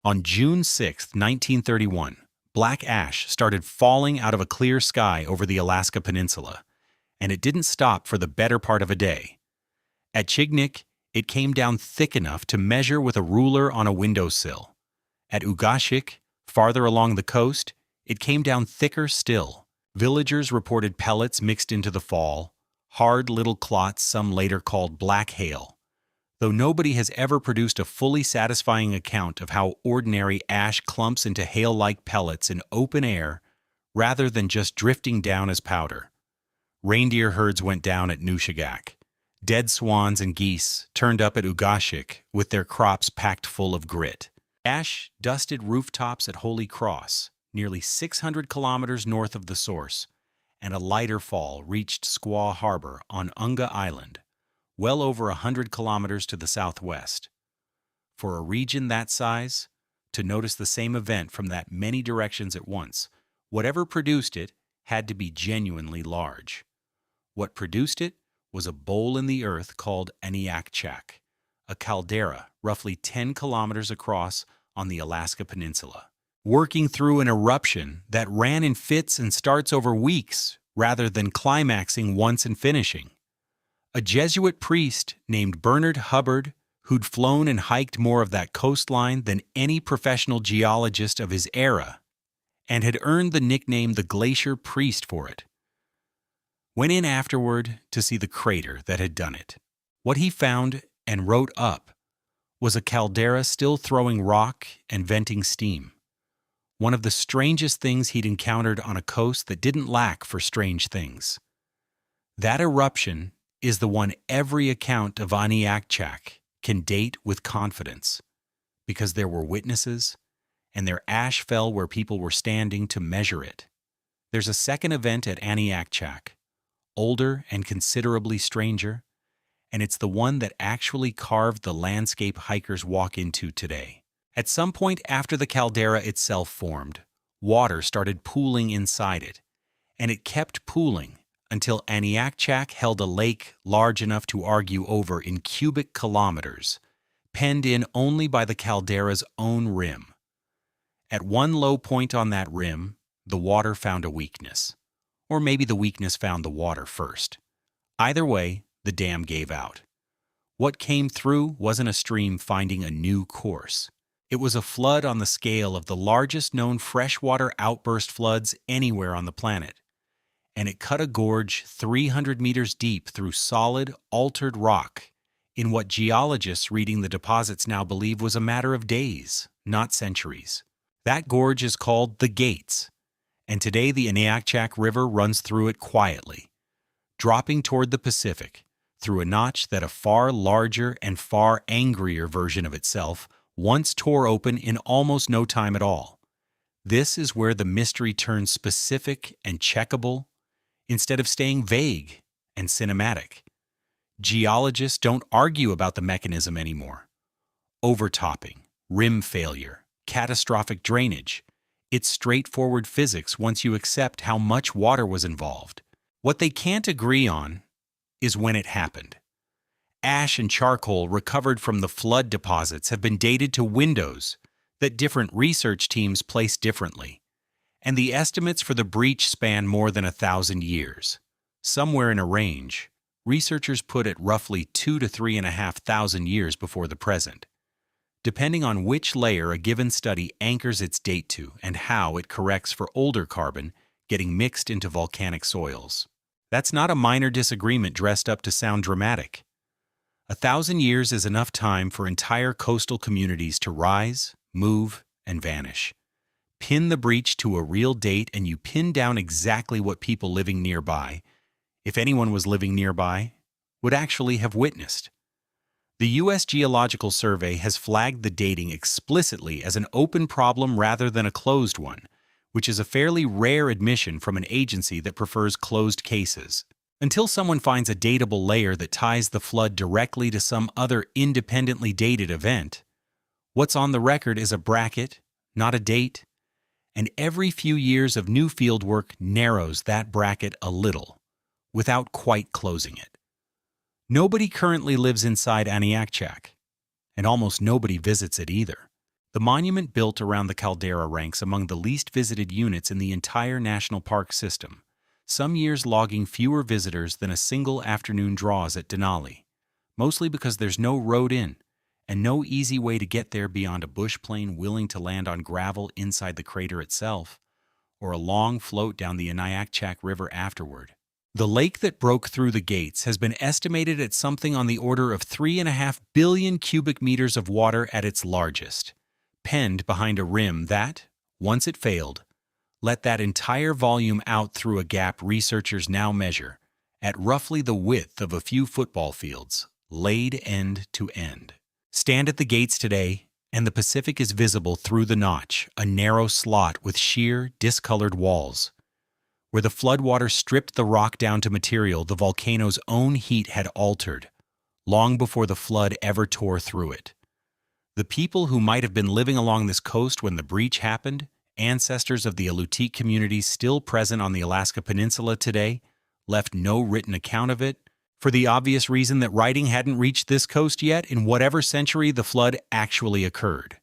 On June 6, 1931, black ash started falling out of a clear sky over the Alaska Peninsula, and it didn't stop for the better part of a day. At Chignik, it came down thick enough to measure with a ruler on a windowsill. At Ugashik, farther along the coast, it came down thicker still. Villagers reported pellets mixed into the fall, hard little clots some later called black hail, though nobody has ever produced a fully satisfying account of how ordinary ash clumps into hail-like pellets in open air rather than just drifting down as powder. Reindeer herds went down at Nushagak. Dead swans and geese turned up at Ugashik with their crops packed full of grit. Ash dusted rooftops at Holy Cross, nearly 600 kilometers north of the source, and a lighter fall reached Squaw Harbor on Unga Island, well over 100 kilometers to the southwest. For a region that size, to notice the same event from that many directions at once, whatever produced it had to be genuinely large. What produced it was a bowl in the earth called Aniakchak, a caldera roughly 10 kilometers across on the Alaska Peninsula, working through an eruption that ran in fits and starts over weeks rather than climaxing once and finishing. A Jesuit priest named Bernard Hubbard, who'd flown and hiked more of that coastline than any professional geologist of his era, and had earned the nickname the Glacier Priest for it, went in afterward to see the crater that had done it. What he found and wrote up was a caldera still throwing rock and venting steam. One of the strangest things he'd encountered on a coast that didn't lack for strange things. That eruption is the one every account of Aniakchak can date with confidence, because there were witnesses, and their ash fell where people were standing to measure it. There's a second event at Aniakchak, older and considerably stranger, and it's the one that actually carved the landscape hikers walk into today. At some point after the caldera itself formed, water started pooling inside it, and it kept pooling until Aniakchak held a lake large enough to argue over in cubic kilometers, penned in only by the caldera's own rim. At one low point on that rim, the water found a weakness. Or maybe the weakness found the water first. Either way, the dam gave out. What came through wasn't a stream finding a new course. It was a flood on the scale of the largest known freshwater outburst floods anywhere on the planet. And it cut a gorge 300 meters deep through solid, altered rock in what geologists reading the deposits now believe was a matter of days, not centuries. That gorge is called the Gates, and today the Aniakchak River runs through it quietly, dropping toward the Pacific through a notch that a far larger and far angrier version of itself once tore open in almost no time at all. This is where the mystery turns specific and checkable instead of staying vague and cinematic. Geologists don't argue about the mechanism anymore. Overtopping, rim failure, catastrophic drainage. It's straightforward physics once you accept how much water was involved. What they can't agree on is when it happened. Ash and charcoal recovered from the flood deposits have been dated to windows that different research teams place differently, and the estimates for the breach span more than 1,000 years. Somewhere in a range, researchers put it roughly 2,000 to 3,500 years before the present, depending on which layer a given study anchors its date to and how it corrects for older carbon getting mixed into volcanic soils. That's not a minor disagreement dressed up to sound dramatic. 1,000 years is enough time for entire coastal communities to rise, move, and vanish. Pin the breach to a real date and you pin down exactly what people living nearby, if anyone was living nearby, would actually have witnessed. The U.S. Geological Survey has flagged the dating explicitly as an open problem rather than a closed one, which is a fairly rare admission from an agency that prefers closed cases. Until someone finds a datable layer that ties the flood directly to some other independently dated event, what's on the record is a bracket, not a date, and every few years of new fieldwork narrows that bracket a little, without quite closing it. Nobody currently lives inside Aniakchak, and almost nobody visits it either. The monument built around the caldera ranks among the least visited units in the entire national park system, some years logging fewer visitors than a single afternoon draws at Denali, mostly because there's no road in and no easy way to get there beyond a bush plane willing to land on gravel inside the crater itself, or a long float down the Aniakchak River afterward. The lake that broke through the gates has been estimated at something on the order of 3.5 billion cubic meters of water at its largest, penned behind a rim that, once it failed, let that entire volume out through a gap researchers now measure at roughly the width of a few football fields, laid end to end. Stand at the gates today, and the Pacific is visible through the notch, a narrow slot with sheer, discolored walls. Where the floodwater stripped the rock down to material the volcano's own heat had altered, long before the flood ever tore through it. The people who might have been living along this coast when the breach happened, ancestors of the Alutiiq communities still present on the Alaska Peninsula today, left no written account of it, for the obvious reason that writing hadn't reached this coast yet in whatever century the flood actually occurred.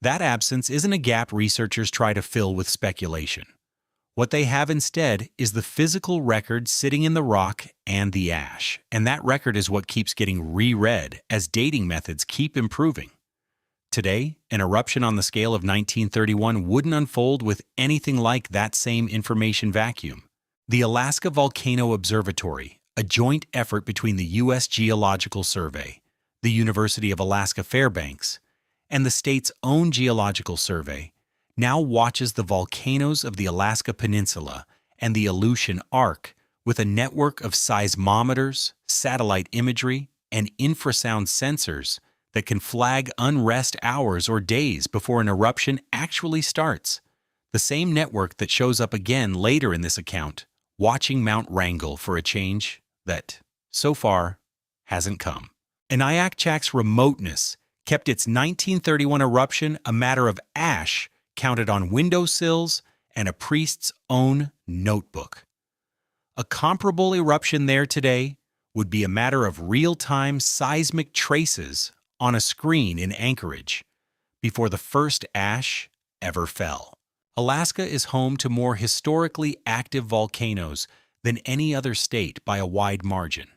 That absence isn't a gap researchers try to fill with speculation. What they have instead is the physical record sitting in the rock and the ash, and that record is what keeps getting reread as dating methods keep improving. Today, an eruption on the scale of 1931 wouldn't unfold with anything like that same information vacuum. The Alaska Volcano Observatory, a joint effort between the U.S. Geological Survey, the University of Alaska Fairbanks, and the state's own Geological Survey, now watches the volcanoes of the Alaska Peninsula and the Aleutian Arc with a network of seismometers, satellite imagery, and infrasound sensors that can flag unrest hours or days before an eruption actually starts. The same network that shows up again later in this account, watching Mount Wrangell for a change that, so far, hasn't come. Aniakchak's remoteness kept its 1931 eruption a matter of ash counted on windowsills and a priest's own notebook. A comparable eruption there today would be a matter of real-time seismic traces on a screen in Anchorage before the first ash ever fell. Alaska is home to more historically active volcanoes than any other state by a wide margin,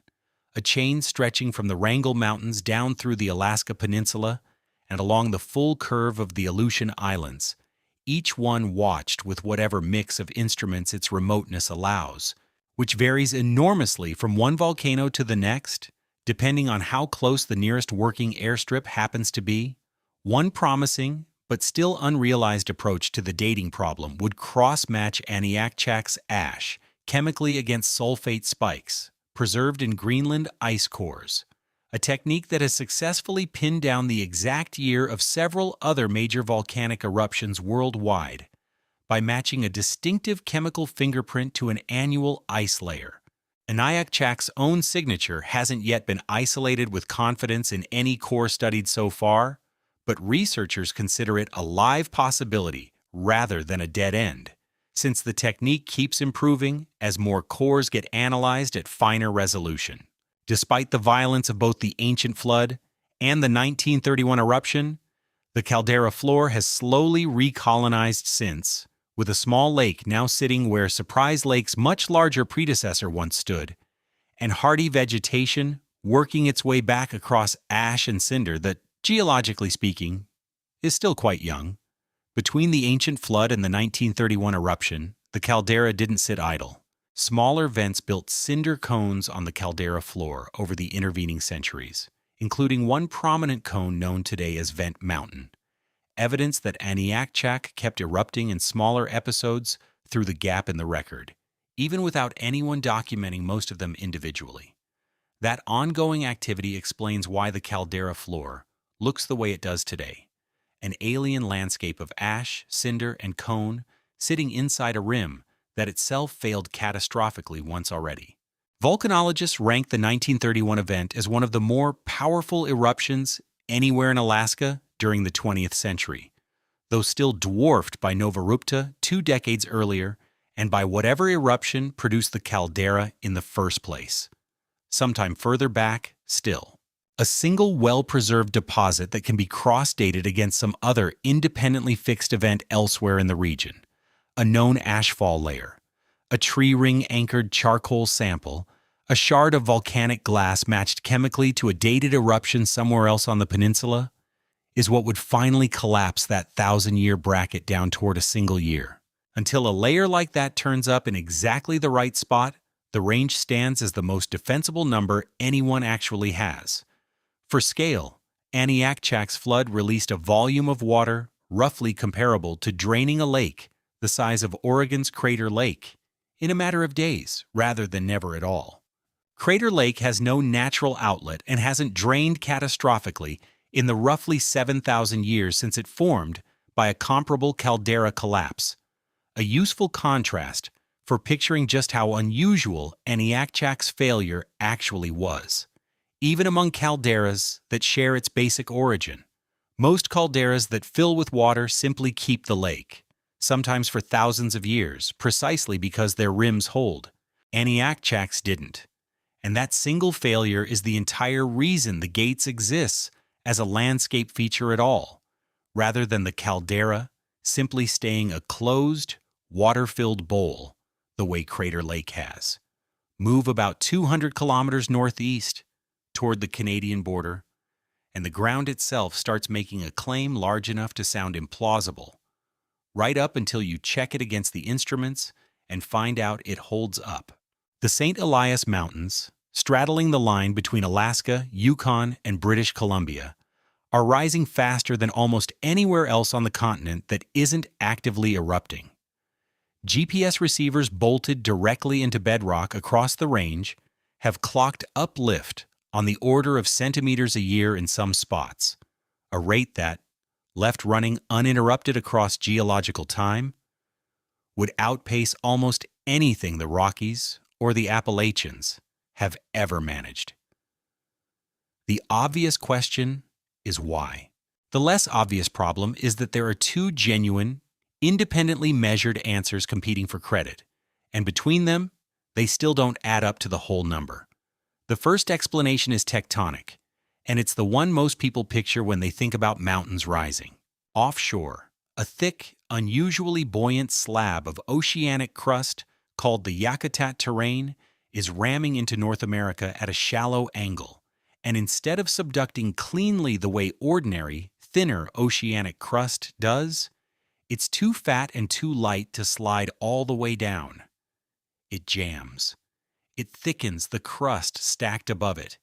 a chain stretching from the Wrangell Mountains down through the Alaska Peninsula and along the full curve of the Aleutian Islands, each one watched with whatever mix of instruments its remoteness allows, which varies enormously from one volcano to the next, depending on how close the nearest working airstrip happens to be. One promising, but still unrealized approach to the dating problem would cross-match Aniakchak's ash chemically against sulfate spikes, preserved in Greenland ice cores, a technique that has successfully pinned down the exact year of several other major volcanic eruptions worldwide by matching a distinctive chemical fingerprint to an annual ice layer. Aniakchak's own signature hasn't yet been isolated with confidence in any core studied so far, but researchers consider it a live possibility rather than a dead end, since the technique keeps improving as more cores get analyzed at finer resolution. Despite the violence of both the ancient flood and the 1931 eruption, the caldera floor has slowly recolonized since, with a small lake now sitting where Surprise Lake's much larger predecessor once stood, and hardy vegetation working its way back across ash and cinder that, geologically speaking, is still quite young. Between the ancient flood and the 1931 eruption, the caldera didn't sit idle. Smaller vents built cinder cones on the caldera floor over the intervening centuries, including one prominent cone known today as Vent Mountain, evidence that Aniakchak kept erupting in smaller episodes through the gap in the record, even without anyone documenting most of them individually. That ongoing activity explains why the caldera floor looks the way it does today, an alien landscape of ash, cinder, and cone sitting inside a rim that itself failed catastrophically once already. Volcanologists rank the 1931 event as one of the more powerful eruptions anywhere in Alaska during the 20th century, though still dwarfed by Novarupta 2 decades earlier and by whatever eruption produced the caldera in the first place, sometime further back still. a single well-preserved deposit that can be cross-dated against some other independently fixed event elsewhere in the region, a known ashfall layer, a tree ring-anchored charcoal sample, a shard of volcanic glass matched chemically to a dated eruption somewhere else on the peninsula, is what would finally collapse that 1,000-year bracket down toward a single year. Until a layer like that turns up in exactly the right spot, the range stands as the most defensible number anyone actually has. For scale, Aniakchak's flood released a volume of water roughly comparable to draining a lake the size of Oregon's Crater Lake in a matter of days rather than never at all. Crater Lake has no natural outlet and hasn't drained catastrophically in the roughly 7,000 years since it formed by a comparable caldera collapse, a useful contrast for picturing just how unusual Aniakchak's failure actually was. Even among calderas that share its basic origin, most calderas that fill with water simply keep the lake, sometimes for thousands of years, precisely because their rims hold. Aniakchak's didn't. And that single failure is the entire reason the Gates exists as a landscape feature at all, rather than the caldera simply staying a closed, water-filled bowl the way Crater Lake has. Move about 200 kilometers northeast toward the Canadian border, and the ground itself starts making a claim large enough to sound implausible, right up until you check it against the instruments and find out it holds up. The St. Elias Mountains, straddling the line between Alaska, Yukon, and British Columbia, are rising faster than almost anywhere else on the continent that isn't actively erupting. GPS receivers bolted directly into bedrock across the range have clocked uplift on the order of centimeters a year in some spots, a rate that, left running uninterrupted across geological time, would outpace almost anything the Rockies or the Appalachians have ever managed. The obvious question is why. The less obvious problem is that there are two genuine, independently measured answers competing for credit, and between them, they still don't add up to the whole number. The first explanation is tectonic, and it's the one most people picture when they think about mountains rising. Offshore, a thick, unusually buoyant slab of oceanic crust called the Yakutat Terrane is ramming into North America at a shallow angle, and instead of subducting cleanly the way ordinary, thinner oceanic crust does, it's too fat and too light to slide all the way down. It jams. It thickens the crust stacked above it,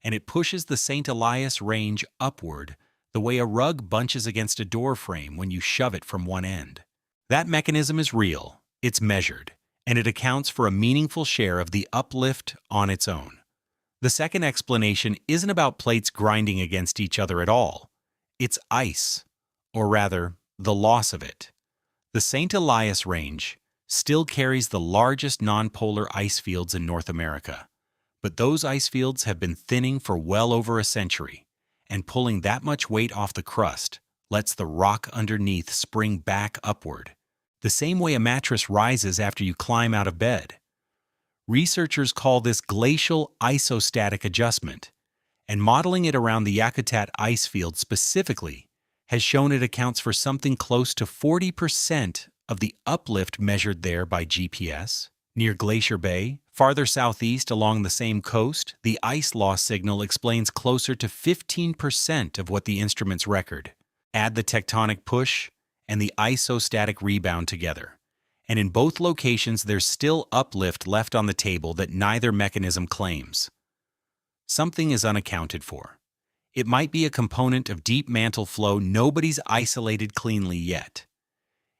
and it pushes the St. Elias Range upward the way a rug bunches against a door frame when you shove it from one end. That mechanism is real, it's measured, and it accounts for a meaningful share of the uplift on its own. The second explanation isn't about plates grinding against each other at all. It's ice, or rather, the loss of it. The St. Elias Range still carries the largest nonpolar ice fields in North America, but those ice fields have been thinning for well over a century, and pulling that much weight off the crust lets the rock underneath spring back upward, the same way a mattress rises after you climb out of bed. Researchers call this glacial isostatic adjustment, and modeling it around the Yakutat ice field specifically has shown it accounts for something close to 40% of the uplift measured there by GPS. Near Glacier Bay, farther southeast along the same coast, the ice loss signal explains closer to 15% of what the instruments record. Add the tectonic push and the isostatic rebound together, and in both locations there's still uplift left on the table that neither mechanism claims. Something is unaccounted for. It might be a component of deep mantle flow nobody's isolated cleanly yet.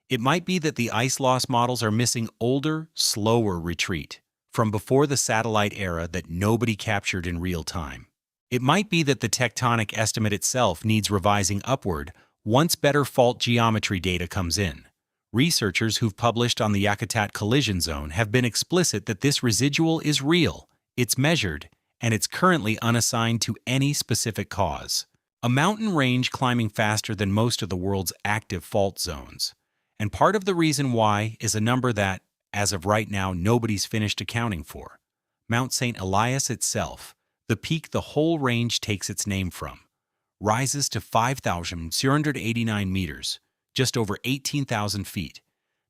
It might be that the ice loss models are missing older, slower retreat from before the satellite era that nobody captured in real time. It might be that the tectonic estimate itself needs revising upward once better fault geometry data comes in. Researchers who've published on the Yakutat collision zone have been explicit that this residual is real, it's measured, and it's currently unassigned to any specific cause. A mountain range climbing faster than most of the world's active fault zones. And part of the reason why is a number that, as of right now, nobody's finished accounting for. Mount St. Elias itself, the peak the whole range takes its name from, rises to 5,289 meters, just over 18,000 feet,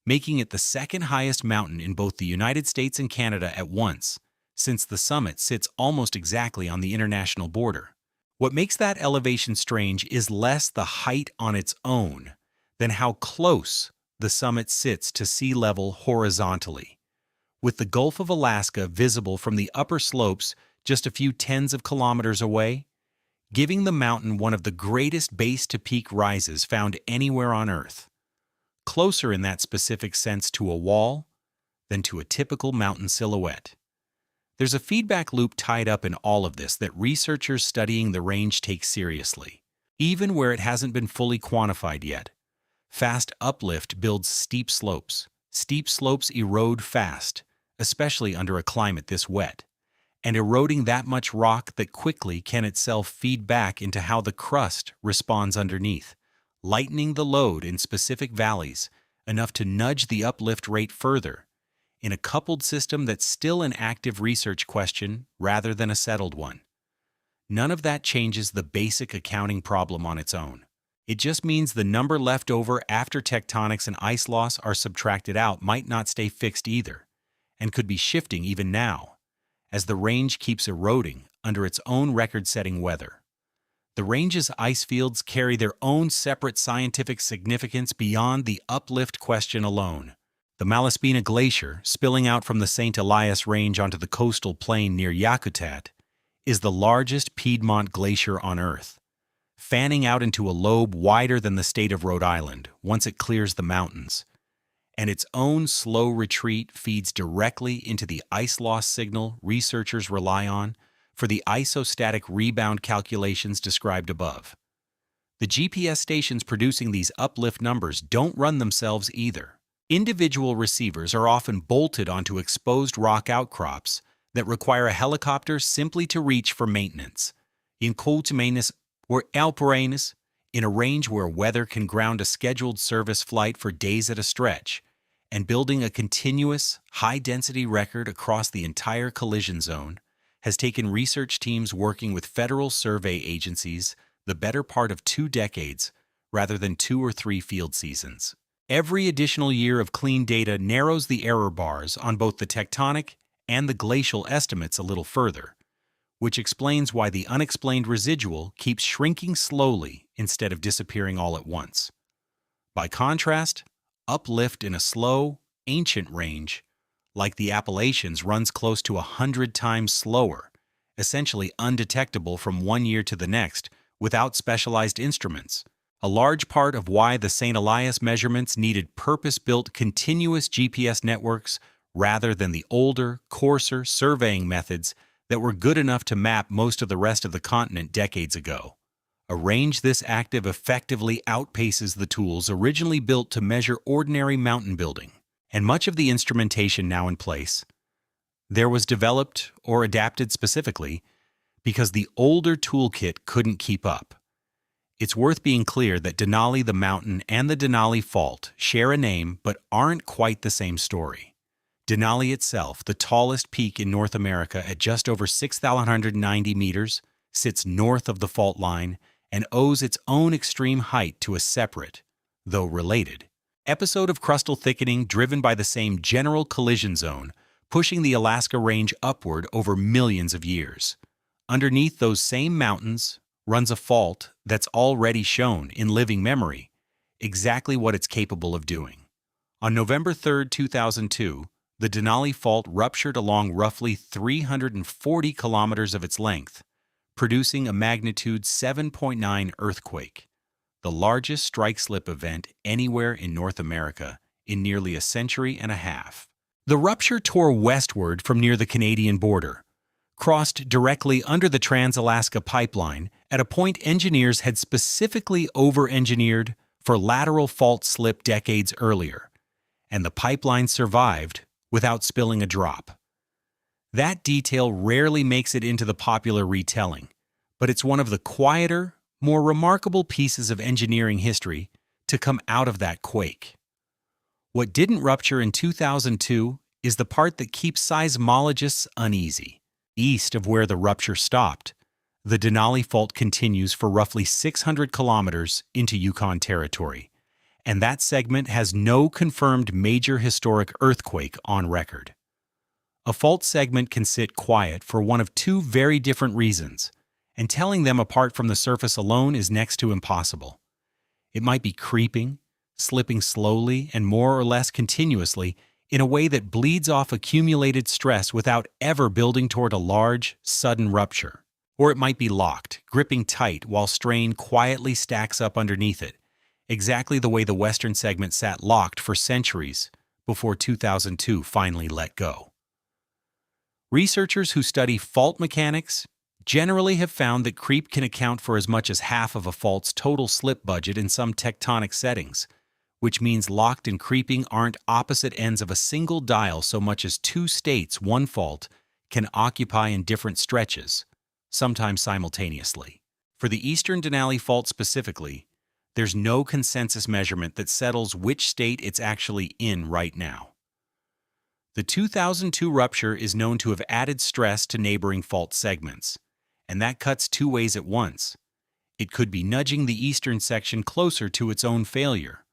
making it the second highest mountain in both the United States and Canada at once, since the summit sits almost exactly on the international border. What makes that elevation strange is less the height on its own than how close the summit sits to sea level horizontally, with the Gulf of Alaska visible from the upper slopes just a few tens of kilometers away, giving the mountain one of the greatest base-to-peak rises found anywhere on Earth, closer in that specific sense to a wall than to a typical mountain silhouette. There's a feedback loop tied up in all of this that researchers studying the range take seriously, even where it hasn't been fully quantified yet. Fast uplift builds steep slopes. Steep slopes erode fast, especially under a climate this wet, and eroding that much rock that quickly can itself feed back into how the crust responds underneath, lightening the load in specific valleys enough to nudge the uplift rate further, in a coupled system that's still an active research question rather than a settled one. None of that changes the basic accounting problem on its own. It just means the number left over after tectonics and ice loss are subtracted out might not stay fixed either, and could be shifting even now, as the range keeps eroding under its own record-setting weather. The range's ice fields carry their own separate scientific significance beyond the uplift question alone. The Malaspina Glacier, spilling out from the St. Elias Range onto the coastal plain near Yakutat, is the largest Piedmont glacier on Earth, fanning out into a lobe wider than the state of Rhode Island once it clears the mountains, and its own slow retreat feeds directly into the ice loss signal researchers rely on for the isostatic rebound calculations described above. The GPS stations producing these uplift numbers don't run themselves either. Individual receivers are often bolted onto exposed rock outcrops that require a helicopter simply to reach for maintenance, in Coultimanus or Alperanus, in a range where weather can ground a scheduled service flight for days at a stretch, and building a continuous, high-density record across the entire collision zone has taken research teams working with federal survey agencies the better part of 2 decades rather than 2 or 3 field seasons. Every additional year of clean data narrows the error bars on both the tectonic and the glacial estimates a little further, which explains why the unexplained residual keeps shrinking slowly instead of disappearing all at once. By contrast, uplift in a slow, ancient range, like the Appalachians, runs close to 100 times slower, essentially undetectable from one year to the next without specialized instruments. A large part of why the St. Elias measurements needed purpose-built continuous GPS networks rather than the older, coarser surveying methods that were good enough to map most of the rest of the continent decades ago. A range this active effectively outpaces the tools originally built to measure ordinary mountain building, and much of the instrumentation now in place there was developed or adapted specifically because the older toolkit couldn't keep up. It's worth being clear that Denali the mountain and the Denali Fault share a name but aren't quite the same story. Denali itself, the tallest peak in North America at just over 6,190 meters, sits north of the fault line and owes its own extreme height to a separate, though related, episode of crustal thickening driven by the same general collision zone, pushing the Alaska Range upward over millions of years. Underneath those same mountains runs a fault that's already shown in living memory exactly what it's capable of doing. On November 3, 2002, the Denali Fault ruptured along roughly 340 kilometers of its length, producing a magnitude 7.9 earthquake, the largest strike-slip event anywhere in North America in nearly a century and a half. The rupture tore westward from near the Canadian border, crossed directly under the Trans-Alaska Pipeline at a point engineers had specifically over-engineered for lateral fault slip decades earlier, and the pipeline survived without spilling a drop. That detail rarely makes it into the popular retelling, but it's one of the quieter, more remarkable pieces of engineering history to come out of that quake. What didn't rupture in 2002 is the part that keeps seismologists uneasy. east of where the rupture stopped, the Denali Fault continues for roughly 600 kilometers into Yukon Territory, and that segment has no confirmed major historic earthquake on record. A fault segment can sit quiet for one of two very different reasons, and telling them apart from the surface alone is next to impossible. It might be creeping, slipping slowly and more or less continuously in a way that bleeds off accumulated stress without ever building toward a large, sudden rupture. Or it might be locked, gripping tight while strain quietly stacks up underneath it, exactly the way the western segment sat locked for centuries before 2002 finally let go. Researchers who study fault mechanics generally have found that creep can account for as much as half of a fault's total slip budget in some tectonic settings, which means locked and creeping aren't opposite ends of a single dial so much as two states one fault can occupy in different stretches, sometimes simultaneously. For the Eastern Denali Fault specifically, there's no consensus measurement that settles which state it's actually in right now. The 2002 rupture is known to have added stress to neighboring fault segments, and that cuts two ways at once. It could be nudging the eastern section closer to its own failure,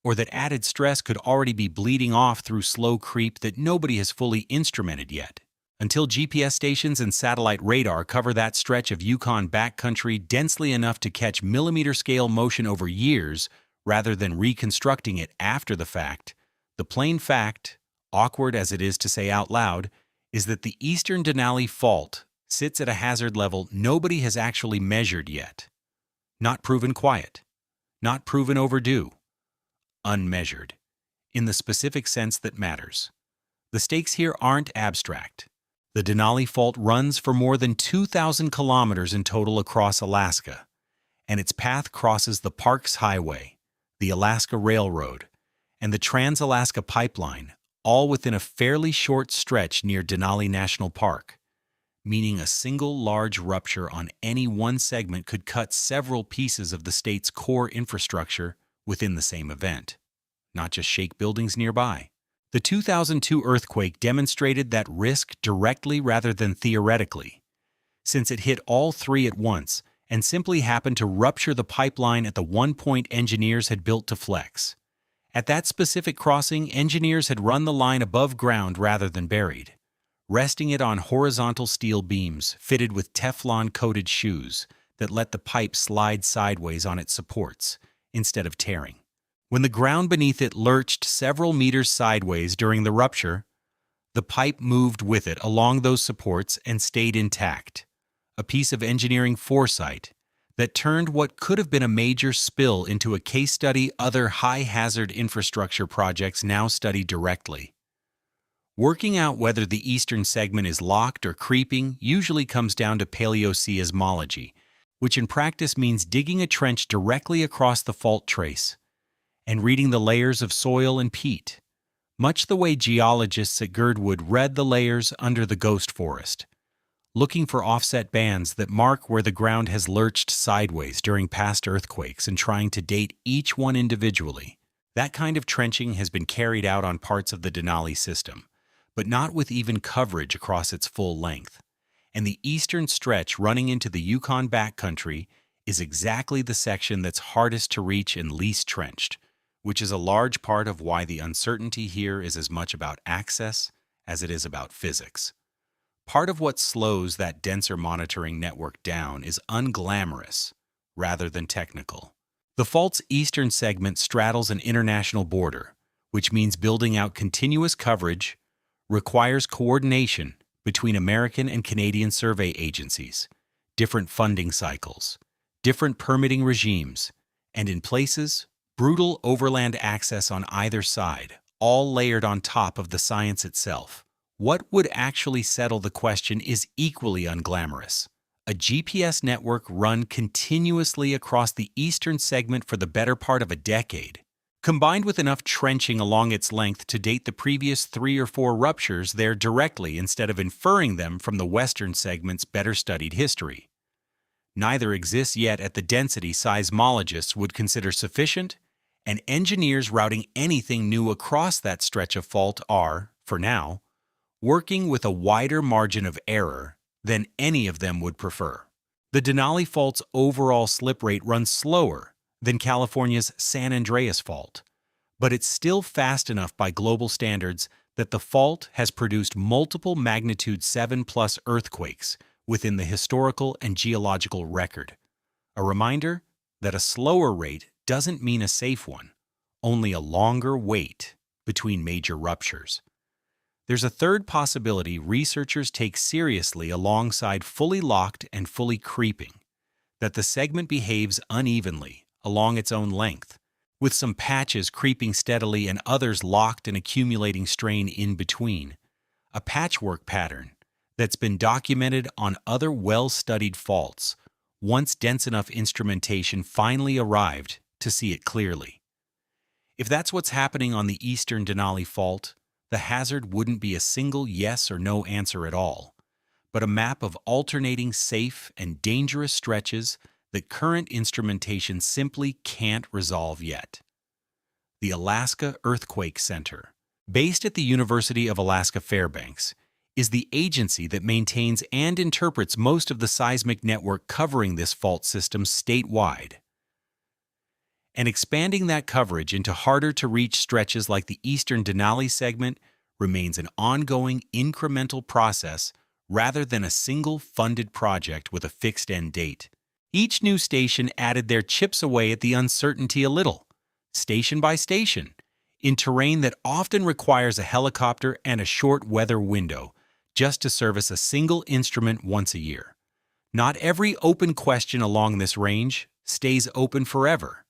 or that added stress could already be bleeding off through slow creep that nobody has fully instrumented yet. Until GPS stations and satellite radar cover that stretch of Yukon backcountry densely enough to catch millimeter-scale motion over years rather than reconstructing it after the fact, the plain fact, awkward as it is to say out loud, is that the Eastern Denali Fault sits at a hazard level nobody has actually measured yet. Not proven quiet. Not proven overdue. Unmeasured, in the specific sense that matters. The stakes here aren't abstract. The Denali Fault runs for more than 2,000 kilometers in total across Alaska, and its path crosses the Parks Highway, the Alaska Railroad, and the Trans-Alaska Pipeline, all within a fairly short stretch near Denali National Park, meaning a single large rupture on any one segment could cut several pieces of the state's core infrastructure within the same event, not just shake buildings nearby. The 2002 earthquake demonstrated that risk directly rather than theoretically, since it hit all three at once and simply happened to rupture the pipeline at the one point engineers had built to flex. At that specific crossing, engineers had run the line above ground rather than buried, resting it on horizontal steel beams fitted with Teflon-coated shoes that let the pipe slide sideways on its supports instead of tearing. When the ground beneath it lurched several meters sideways during the rupture, the pipe moved with it along those supports and stayed intact, a piece of engineering foresight that turned what could have been a major spill into a case study other high-hazard infrastructure projects now study directly. Working out whether the eastern segment is locked or creeping usually comes down to paleoseismology, which in practice means digging a trench directly across the fault trace and reading the layers of soil and peat, much the way geologists at Girdwood read the layers under the ghost forest, looking for offset bands that mark where the ground has lurched sideways during past earthquakes and trying to date each one individually. That kind of trenching has been carried out on parts of the Denali system, but not with even coverage across its full length. And the eastern stretch running into the Yukon backcountry is exactly the section that's hardest to reach and least trenched, which is a large part of why the uncertainty here is as much about access as it is about physics. Part of what slows that denser monitoring network down is unglamorous rather than technical. The fault's eastern segment straddles an international border, which means building out continuous coverage requires coordination between American and Canadian survey agencies, different funding cycles, different permitting regimes, and in places, brutal overland access on either side, all layered on top of the science itself. What would actually settle the question is equally unglamorous. A GPS network run continuously across the eastern segment for the better part of a decade, combined with enough trenching along its length to date the previous 3 or 4 ruptures there directly instead of inferring them from the western segment's better-studied history. Neither exists yet at the density seismologists would consider sufficient, and engineers routing anything new across that stretch of fault are, for now, working with a wider margin of error than any of them would prefer. The Denali Fault's overall slip rate runs slower than California's San Andreas Fault, but it's still fast enough by global standards that the fault has produced multiple magnitude 7+ earthquakes within the historical and geological record. A reminder that a slower rate doesn't mean a safe one, only a longer wait between major ruptures. There's a third possibility researchers take seriously alongside fully locked and fully creeping, that the segment behaves unevenly along its own length, with some patches creeping steadily and others locked and accumulating strain in between, a patchwork pattern that's been documented on other well-studied faults once dense enough instrumentation finally arrived to see it clearly. If that's what's happening on the eastern Denali Fault, the hazard wouldn't be a single yes or no answer at all, but a map of alternating safe and dangerous stretches that current instrumentation simply can't resolve yet. The Alaska Earthquake Center, based at the University of Alaska Fairbanks, is the agency that maintains and interprets most of the seismic network covering this fault system statewide. And expanding that coverage into harder-to-reach stretches like the eastern Denali segment remains an ongoing, incremental process rather than a single funded project with a fixed end date. Each new station added their chips away at the uncertainty a little, station by station, in terrain that often requires a helicopter and a short weather window just to service a single instrument once a year. Not every open question along this range stays open forever.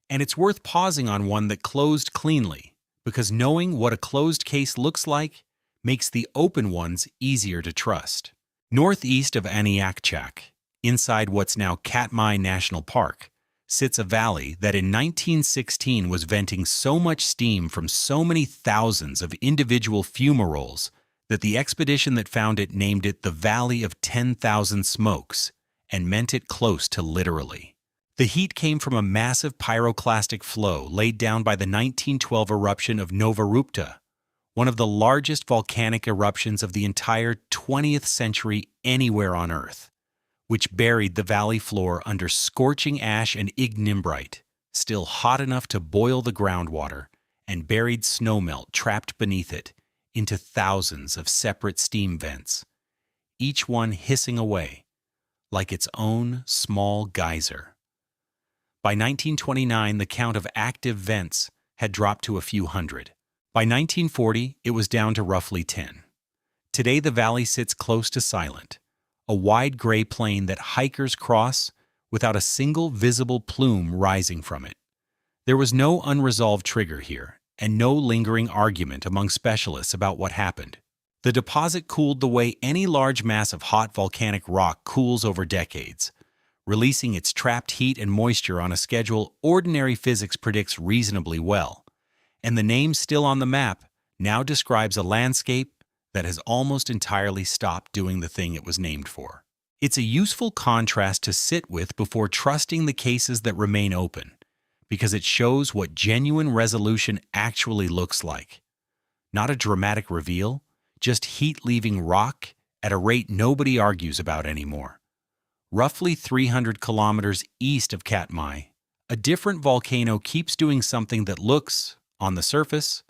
And it's worth pausing on one that closed cleanly, because knowing what a closed case looks like makes the open ones easier to trust. Northeast of Aniakchak, inside what's now Katmai National Park, sits a valley that in 1916 was venting so much steam from so many thousands of individual fumaroles that the expedition that found it named it the Valley of 10,000 Smokes and meant it close to literally. The heat came from a massive pyroclastic flow laid down by the 1912 eruption of Novarupta, one of the largest volcanic eruptions of the entire 20th century anywhere on Earth, which buried the valley floor under scorching ash and ignimbrite, still hot enough to boil the groundwater, and buried snowmelt trapped beneath it into thousands of separate steam vents, each one hissing away like its own small geyser. By 1929, the count of active vents had dropped to a few hundred. By 1940, it was down to roughly 10. Today, the valley sits close to silent, a wide gray plain that hikers cross without a single visible plume rising from it. There was no unresolved trigger here, and no lingering argument among specialists about what happened. The deposit cooled the way any large mass of hot volcanic rock cools over decades, releasing its trapped heat and moisture on a schedule ordinary physics predicts reasonably well. And the name still on the map now describes a landscape that has almost entirely stopped doing the thing it was named for. It's a useful contrast to sit with before trusting the cases that remain open, because it shows what genuine resolution actually looks like. Not a dramatic reveal, just heat leaving rock at a rate nobody argues about anymore. Roughly 300 kilometers east of Katmai, a different volcano keeps doing something that looks, on the surface,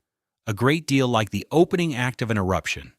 a great deal like the opening act of an eruption.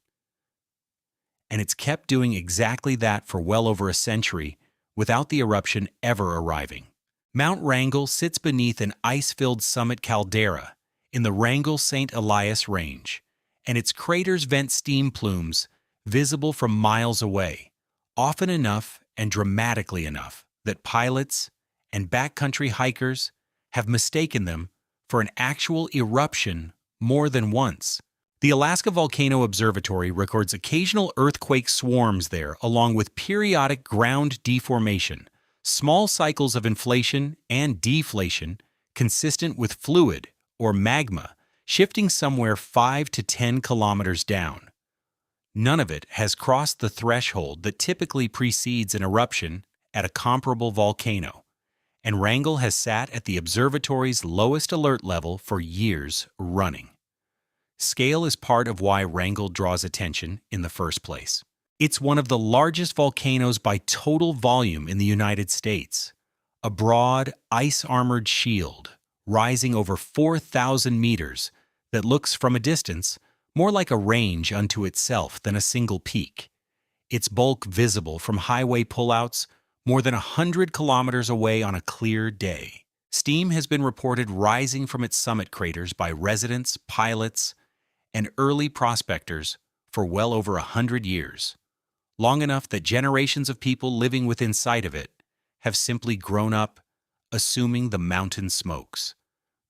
And it's kept doing exactly that for well over a century without the eruption ever arriving. Mount Wrangell sits beneath an ice-filled summit caldera in the Wrangell-St. Elias Range, and its craters vent steam plumes visible from miles away, often enough and dramatically enough that pilots and backcountry hikers have mistaken them for an actual eruption more than once. The Alaska Volcano Observatory records occasional earthquake swarms there along with periodic ground deformation, small cycles of inflation and deflation consistent with fluid or magma shifting somewhere 5 to 10 kilometers down. None of it has crossed the threshold that typically precedes an eruption at a comparable volcano, and Wrangell has sat at the observatory's lowest alert level for years running. Scale is part of why Wrangell draws attention in the first place. It's one of the largest volcanoes by total volume in the United States, a broad, ice-armored shield rising over 4,000 meters that looks from a distance more like a range unto itself than a single peak. Its bulk visible from highway pullouts more than 100 kilometers away on a clear day. Steam has been reported rising from its summit craters by residents, pilots, and early prospectors for well over 100 years, long enough that generations of people living within sight of it have simply grown up assuming the mountain smokes,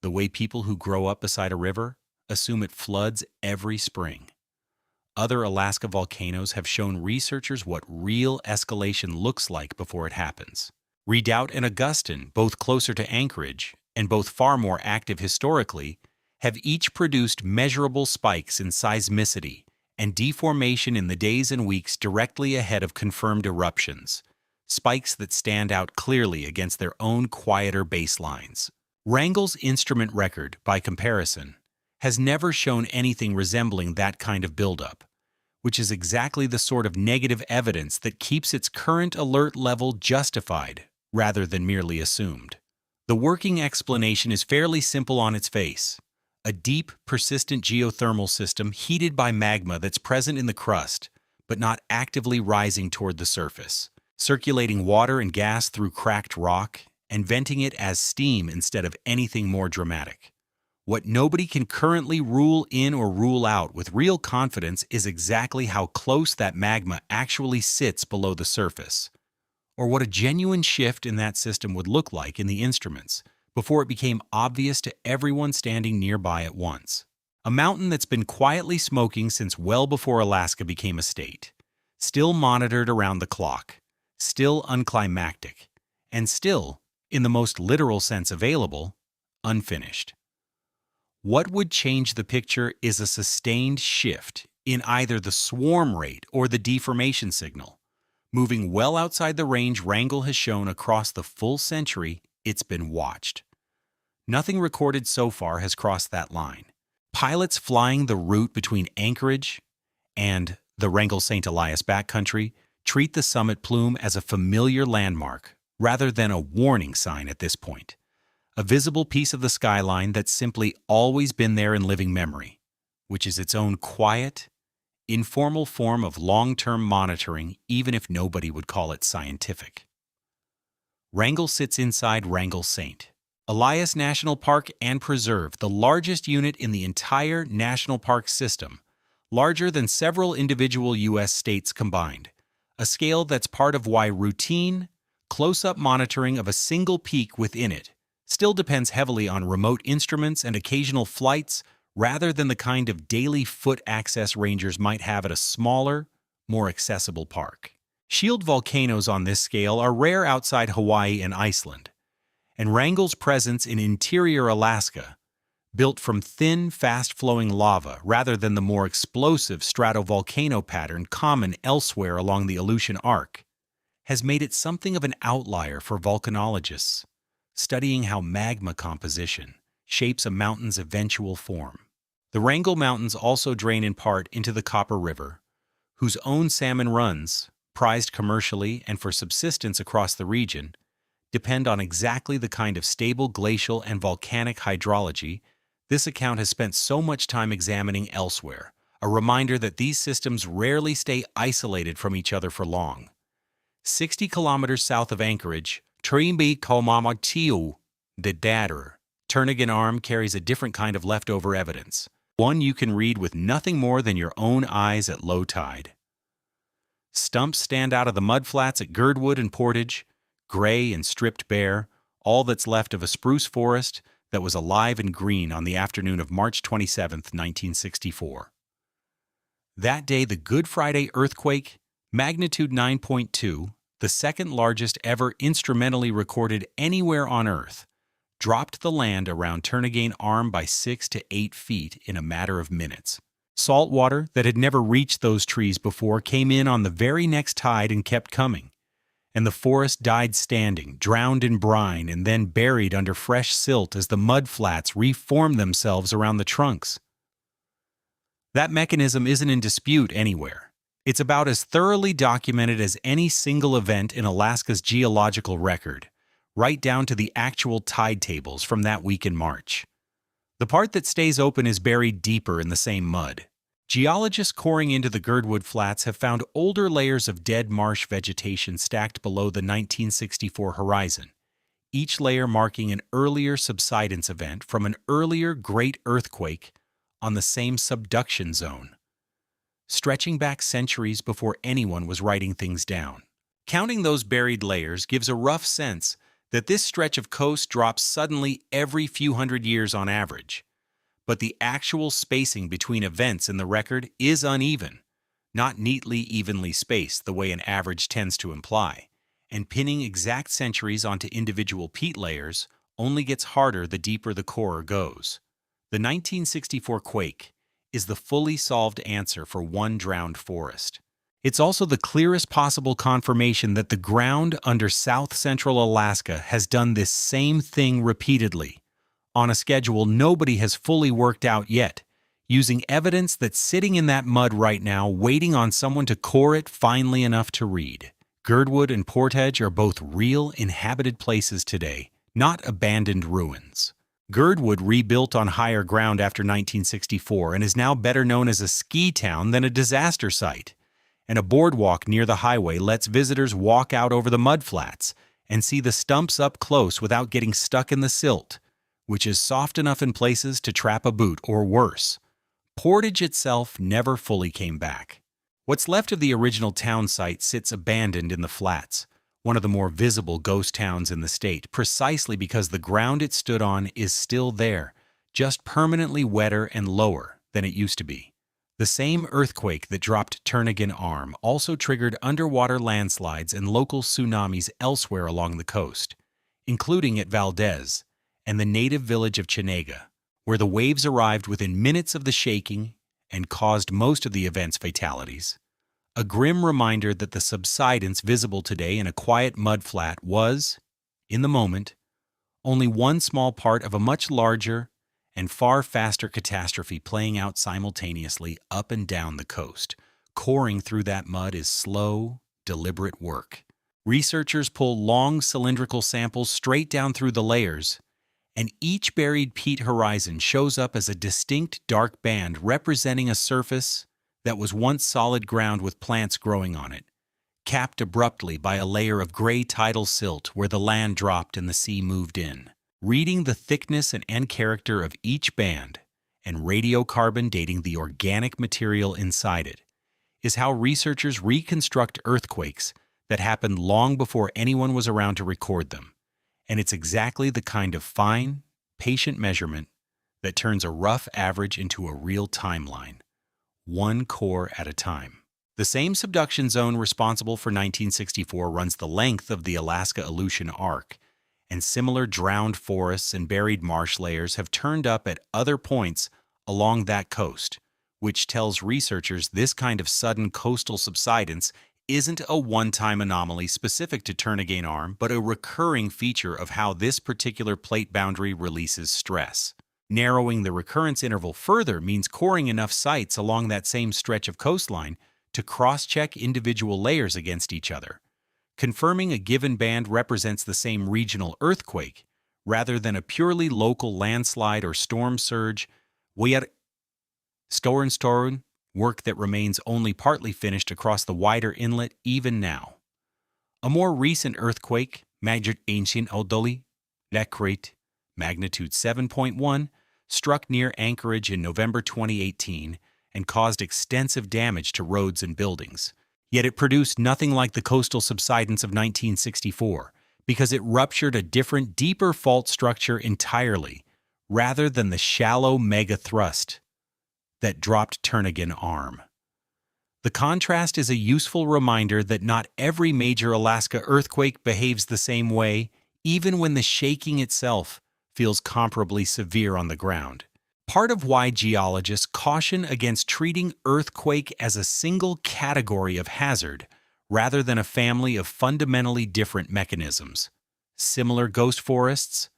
the way people who grow up beside a river assume it floods every spring. Other Alaska volcanoes have shown researchers what real escalation looks like before it happens. Redoubt and Augustin, both closer to Anchorage and both far more active historically, have each produced measurable spikes in seismicity and deformation in the days and weeks directly ahead of confirmed eruptions, spikes that stand out clearly against their own quieter baselines. Wrangell's instrument record, by comparison, has never shown anything resembling that kind of buildup, which is exactly the sort of negative evidence that keeps its current alert level justified rather than merely assumed. The working explanation is fairly simple on its face. A deep, persistent geothermal system heated by magma that's present in the crust, but not actively rising toward the surface, circulating water and gas through cracked rock, and venting it as steam instead of anything more dramatic. What nobody can currently rule in or rule out with real confidence is exactly how close that magma actually sits below the surface, or what a genuine shift in that system would look like in the instruments before it became obvious to everyone standing nearby at once. A mountain that's been quietly smoking since well before Alaska became a state, still monitored around the clock, still unclimactic, and still, in the most literal sense available, unfinished. What would change the picture is a sustained shift in either the swarm rate or the deformation signal, moving well outside the range Wrangell has shown across the full century it's been watched. Nothing recorded so far has crossed that line. Pilots flying the route between Anchorage and the Wrangell-St. Elias backcountry treat the summit plume as a familiar landmark rather than a warning sign at this point, a visible piece of the skyline that's simply always been there in living memory, which is its own quiet, informal form of long-term monitoring, even if nobody would call it scientific. Wrangell sits inside Wrangell-St. Elias National Park and Preserve, the largest unit in the entire national park system, larger than several individual U.S. states combined, a scale that's part of why routine, close-up monitoring of a single peak within it still depends heavily on remote instruments and occasional flights rather than the kind of daily foot access rangers might have at a smaller, more accessible park. Shield volcanoes on this scale are rare outside Hawaii and Iceland, and Wrangell's presence in interior Alaska, built from thin, fast-flowing lava rather than the more explosive stratovolcano pattern common elsewhere along the Aleutian Arc, has made it something of an outlier for volcanologists, studying how magma composition shapes a mountain's eventual form. The Wrangell Mountains also drain in part into the Copper River, whose own salmon runs, prized commercially and for subsistence across the region, depend on exactly the kind of stable glacial and volcanic hydrology this account has spent so much time examining elsewhere, a reminder that these systems rarely stay isolated from each other for long. 60 kilometers south of Anchorage, Trimbi Komamatiu, the Datter, Turnagain Arm carries a different kind of leftover evidence, one you can read with nothing more than your own eyes at low tide. Stumps stand out of the mudflats at Girdwood and Portage, gray and stripped bare, all that's left of a spruce forest that was alive and green on the afternoon of March 27, 1964. That day, the Good Friday earthquake, magnitude 9.2, the second largest ever instrumentally recorded anywhere on Earth, dropped the land around Turnagain Arm by 6 to 8 feet in a matter of minutes. Salt water that had never reached those trees before came in on the very next tide and kept coming, and the forest died standing, drowned in brine and then buried under fresh silt as the mudflats reformed themselves around the trunks. That mechanism isn't in dispute anywhere. It's about as thoroughly documented as any single event in Alaska's geological record, right down to the actual tide tables from that week in March. The part that stays open is buried deeper in the same mud. Geologists coring into the Girdwood Flats have found older layers of dead marsh vegetation stacked below the 1964 horizon, each layer marking an earlier subsidence event from an earlier great earthquake on the same subduction zone, stretching back centuries before anyone was writing things down. Counting those buried layers gives a rough sense that this stretch of coast drops suddenly every few hundred years on average. But the actual spacing between events in the record is uneven, not neatly evenly spaced the way an average tends to imply, and pinning exact centuries onto individual peat layers only gets harder the deeper the core goes. The 1964 quake is the fully solved answer for one drowned forest. It's also the clearest possible confirmation that the ground under south-central Alaska has done this same thing repeatedly, on a schedule nobody has fully worked out yet, using evidence that's sitting in that mud right now waiting on someone to core it finely enough to read. Girdwood and Portage are both real inhabited places today, not abandoned ruins. Girdwood rebuilt on higher ground after 1964 and is now better known as a ski town than a disaster site. And a boardwalk near the highway lets visitors walk out over the mudflats and see the stumps up close without getting stuck in the silt, which is soft enough in places to trap a boot or worse. Portage itself never fully came back. What's left of the original town site sits abandoned in the flats, one of the more visible ghost towns in the state, precisely because the ground it stood on is still there, just permanently wetter and lower than it used to be. The same earthquake that dropped Turnagain Arm also triggered underwater landslides and local tsunamis elsewhere along the coast, including at Valdez and the native village of Chenega, where the waves arrived within minutes of the shaking and caused most of the event's fatalities. A grim reminder that the subsidence visible today in a quiet mudflat was, in the moment, only one small part of a much larger and far faster catastrophe playing out simultaneously up and down the coast. Coring through that mud is slow, deliberate work. Researchers pull long cylindrical samples straight down through the layers, and each buried peat horizon shows up as a distinct dark band representing a surface that was once solid ground with plants growing on it, capped abruptly by a layer of gray tidal silt where the land dropped and the sea moved in. Reading the thickness and character of each band and radiocarbon dating the organic material inside it is how researchers reconstruct earthquakes that happened long before anyone was around to record them. And it's exactly the kind of fine, patient measurement that turns a rough average into a real timeline, one core at a time. The same subduction zone responsible for 1964 runs the length of the Alaska Aleutian Arc, and similar drowned forests and buried marsh layers have turned up at other points along that coast, which tells researchers this kind of sudden coastal subsidence isn't a one-time anomaly specific to Turnagain Arm, but a recurring feature of how this particular plate boundary releases stress. Narrowing the recurrence interval further means coring enough sites along that same stretch of coastline to cross-check individual layers against each other, confirming a given band represents the same regional earthquake rather than a purely local landslide or storm surge. We are Storn work that remains only partly finished across the wider inlet even now. A more recent earthquake, Major Ancient Odoli, Lekrit, magnitude 7.1, struck near Anchorage in November 2018 and caused extensive damage to roads and buildings. Yet it produced nothing like the coastal subsidence of 1964 because it ruptured a different, deeper fault structure entirely, rather than the shallow mega-thrust that dropped Turnagain Arm. The contrast is a useful reminder that not every major Alaska earthquake behaves the same way, even when the shaking itself feels comparably severe on the ground. Part of why geologists caution against treating earthquake as a single category of hazard rather than a family of fundamentally different mechanisms. Similar ghost forests,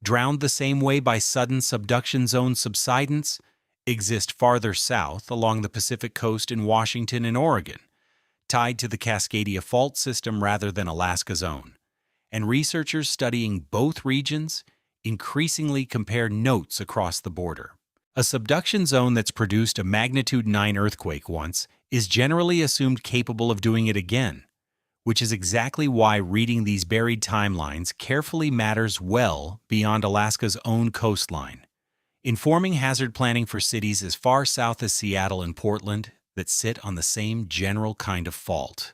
drowned the same way by sudden subduction zone subsidence, exist farther south along the Pacific coast in Washington and Oregon, tied to the Cascadia Fault system rather than Alaska's own. And researchers studying both regions increasingly compare notes across the border. A subduction zone that's produced a magnitude 9 earthquake once is generally assumed capable of doing it again, which is exactly why reading these buried timelines carefully matters well beyond Alaska's own coastline, informing hazard planning for cities as far south as Seattle and Portland that sit on the same general kind of fault.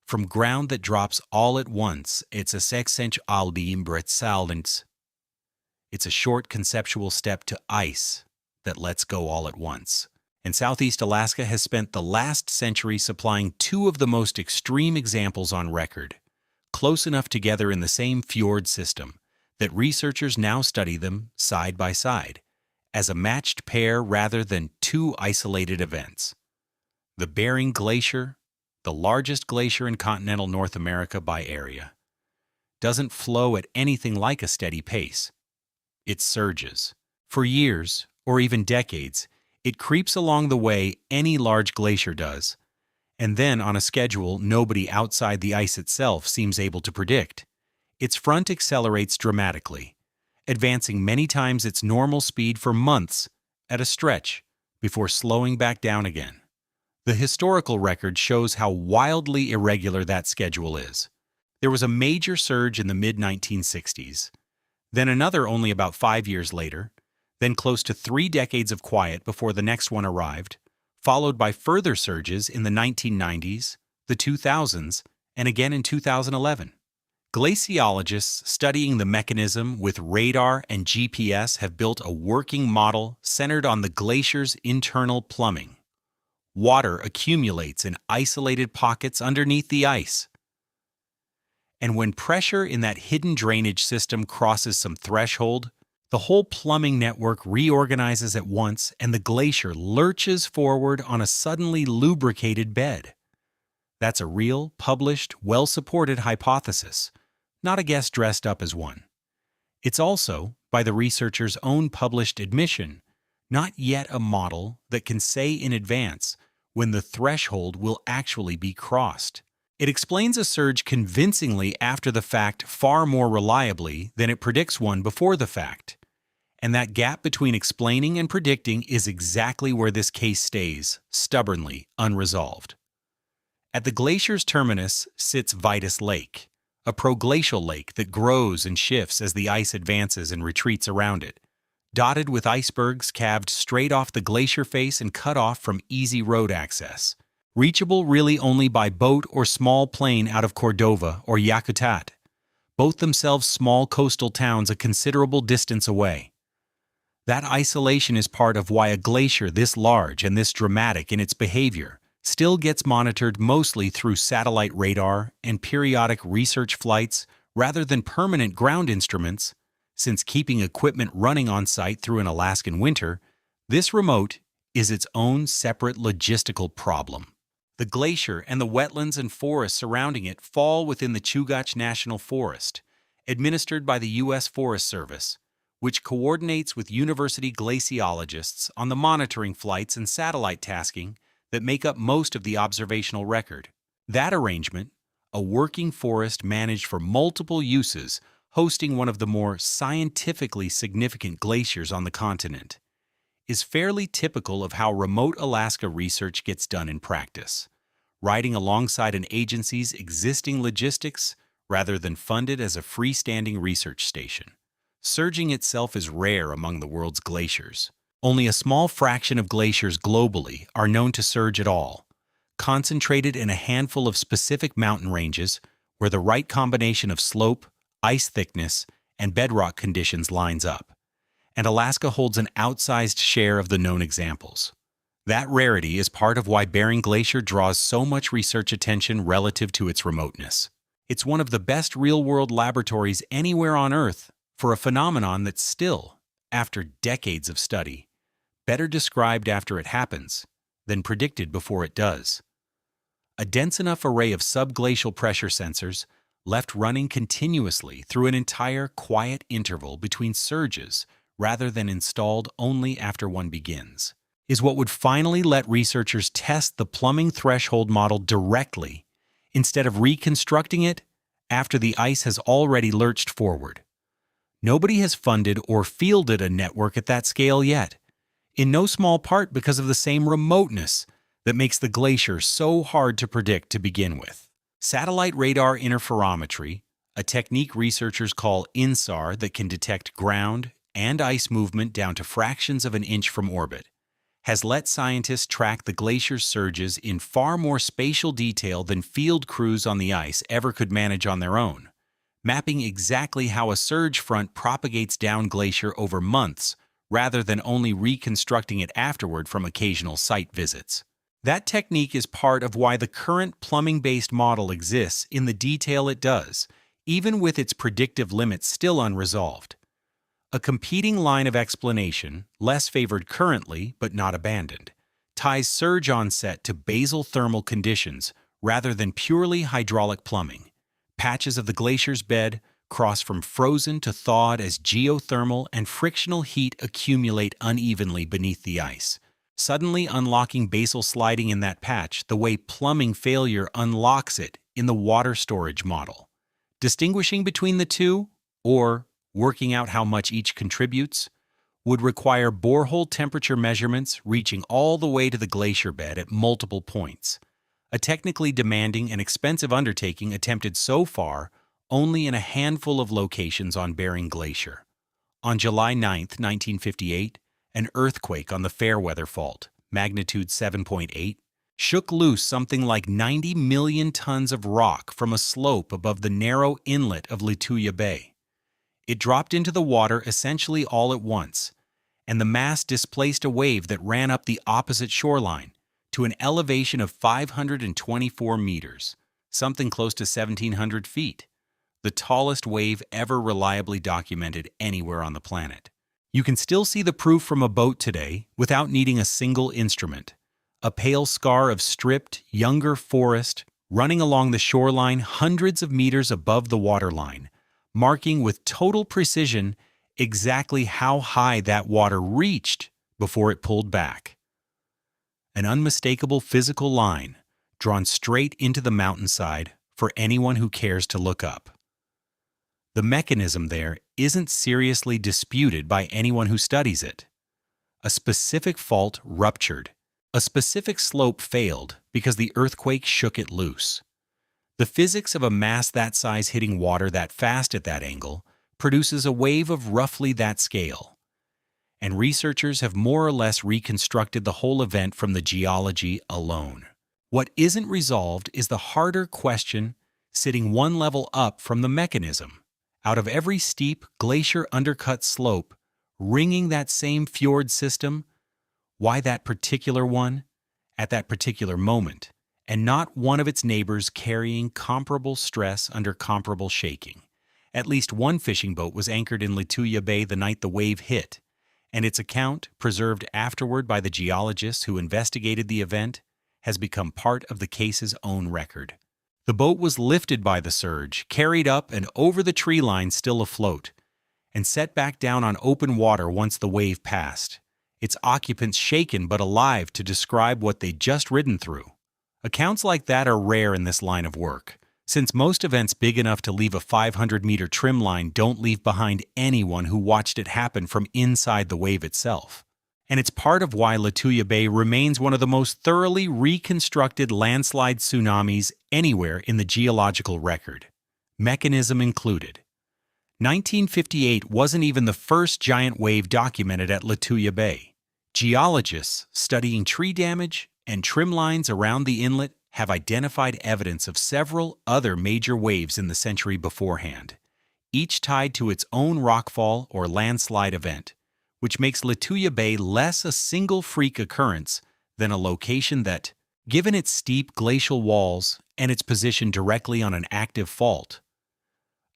From ground that drops all at once, it's a 6-inch albeimbretsaldens. It's a short conceptual step to ice that lets go all at once. And Southeast Alaska has spent the last century supplying two of the most extreme examples on record, close enough together in the same fjord system that researchers now study them side by side, as a matched pair rather than two isolated events. The Bering Glacier, the largest glacier in continental North America by area, doesn't flow at anything like a steady pace. It surges. For years, or even decades, it creeps along the way any large glacier does, and then on a schedule nobody outside the ice itself seems able to predict. Its front accelerates dramatically, advancing many times its normal speed for months at a stretch before slowing back down again. The historical record shows how wildly irregular that schedule is. There was a major surge in the mid-1960s, then another only about 5 years later, then close to 3 decades of quiet before the next one arrived, followed by further surges in the 1990s, the 2000s, and again in 2011. Glaciologists studying the mechanism with radar and GPS have built a working model centered on the glacier's internal plumbing. Water accumulates in isolated pockets underneath the ice. And when pressure in that hidden drainage system crosses some threshold, the whole plumbing network reorganizes at once and the glacier lurches forward on a suddenly lubricated bed. That's a real, published, well-supported hypothesis, not a guess dressed up as one. It's also, by the researchers' own published admission, not yet a model that can say in advance when the threshold will actually be crossed. It explains a surge convincingly after the fact far more reliably than it predicts one before the fact. And that gap between explaining and predicting is exactly where this case stays, stubbornly unresolved. At the glacier's terminus sits Vitus Lake, a proglacial lake that grows and shifts as the ice advances and retreats around it, dotted with icebergs calved straight off the glacier face and cut off from easy road access, reachable really only by boat or small plane out of Cordova or Yakutat, both themselves small coastal towns a considerable distance away. That isolation is part of why a glacier this large and this dramatic in its behavior still gets monitored mostly through satellite radar and periodic research flights rather than permanent ground instruments, since keeping equipment running on site through an Alaskan winter, this remote is its own separate logistical problem. The glacier and the wetlands and forests surrounding it fall within the Chugach National Forest, administered by the U.S. Forest Service, which coordinates with university glaciologists on the monitoring flights and satellite tasking that make up most of the observational record. That arrangement, a working forest managed for multiple uses, hosting one of the more scientifically significant glaciers on the continent, is fairly typical of how remote Alaska research gets done in practice, riding alongside an agency's existing logistics rather than funded as a freestanding research station. Surging itself is rare among the world's glaciers. Only a small fraction of glaciers globally are known to surge at all, concentrated in a handful of specific mountain ranges where the right combination of slope, ice thickness, and bedrock conditions lines up. And Alaska holds an outsized share of the known examples. That rarity is part of why Bering Glacier draws so much research attention relative to its remoteness. It's one of the best real-world laboratories anywhere on Earth for a phenomenon that's still, after decades of study, better described after it happens than predicted before it does. A dense enough array of subglacial pressure sensors left running continuously through an entire quiet interval between surges rather than installed only after one begins. is what would finally let researchers test the plumbing threshold model directly instead of reconstructing it after the ice has already lurched forward. Nobody has funded or fielded a network at that scale yet, in no small part because of the same remoteness that makes the glacier so hard to predict to begin with. Satellite radar interferometry, a technique researchers call INSAR that can detect ground and ice movement down to fractions of an inch from orbit, has let scientists track the glacier's surges in far more spatial detail than field crews on the ice ever could manage on their own, mapping exactly how a surge front propagates down glacier over months rather than only reconstructing it afterward from occasional site visits. That technique is part of why the current plumbing-based model exists in the detail it does, even with its predictive limits still unresolved. A competing line of explanation, less favored currently but not abandoned, ties surge onset to basal thermal conditions rather than purely hydraulic plumbing. Patches of the glacier's bed cross from frozen to thawed as geothermal and frictional heat accumulate unevenly beneath the ice, suddenly unlocking basal sliding in that patch the way plumbing failure unlocks it in the water storage model. Distinguishing between the two, or working out how much each contributes, would require borehole temperature measurements reaching all the way to the glacier bed at multiple points, a technically demanding and expensive undertaking attempted so far only in a handful of locations on Bering Glacier. On July 9, 1958, an earthquake on the Fairweather Fault, magnitude 7.8, shook loose something like 90 million tons of rock from a slope above the narrow inlet of Lituya Bay. It dropped into the water essentially all at once, and the mass displaced a wave that ran up the opposite shoreline to an elevation of 524 meters, something close to 1,700 feet, the tallest wave ever reliably documented anywhere on the planet. You can still see the proof from a boat today without needing a single instrument. A pale scar of stripped, younger forest running along the shoreline hundreds of meters above the waterline, marking with total precision exactly how high that water reached before it pulled back. An unmistakable physical line drawn straight into the mountainside for anyone who cares to look up. The mechanism there isn't seriously disputed by anyone who studies it. A specific fault ruptured. A specific slope failed because the earthquake shook it loose. The physics of a mass that size hitting water that fast at that angle produces a wave of roughly that scale. And researchers have more or less reconstructed the whole event from the geology alone. What isn't resolved is the harder question sitting one level up from the mechanism. Out of every steep, glacier-undercut slope, ringing that same fjord system, why that particular one, at that particular moment, and not one of its neighbors carrying comparable stress under comparable shaking? At least one fishing boat was anchored in Lituya Bay the night the wave hit, and its account, preserved afterward by the geologists who investigated the event, has become part of the case's own record. The boat was lifted by the surge, carried up and over the tree line still afloat, and set back down on open water once the wave passed, its occupants shaken but alive to describe what they'd just ridden through. Accounts like that are rare in this line of work, since most events big enough to leave a 500-meter trim line don't leave behind anyone who watched it happen from inside the wave itself. And it's part of why Lituya Bay remains one of the most thoroughly reconstructed landslide tsunamis anywhere in the geological record, mechanism included. 1958 wasn't even the first giant wave documented at Lituya Bay. Geologists studying tree damage and trim lines around the inlet have identified evidence of several other major waves in the century beforehand, each tied to its own rockfall or landslide event, which makes Lituya Bay less a single freak occurrence than a location that, given its steep glacial walls and its position directly on an active fault,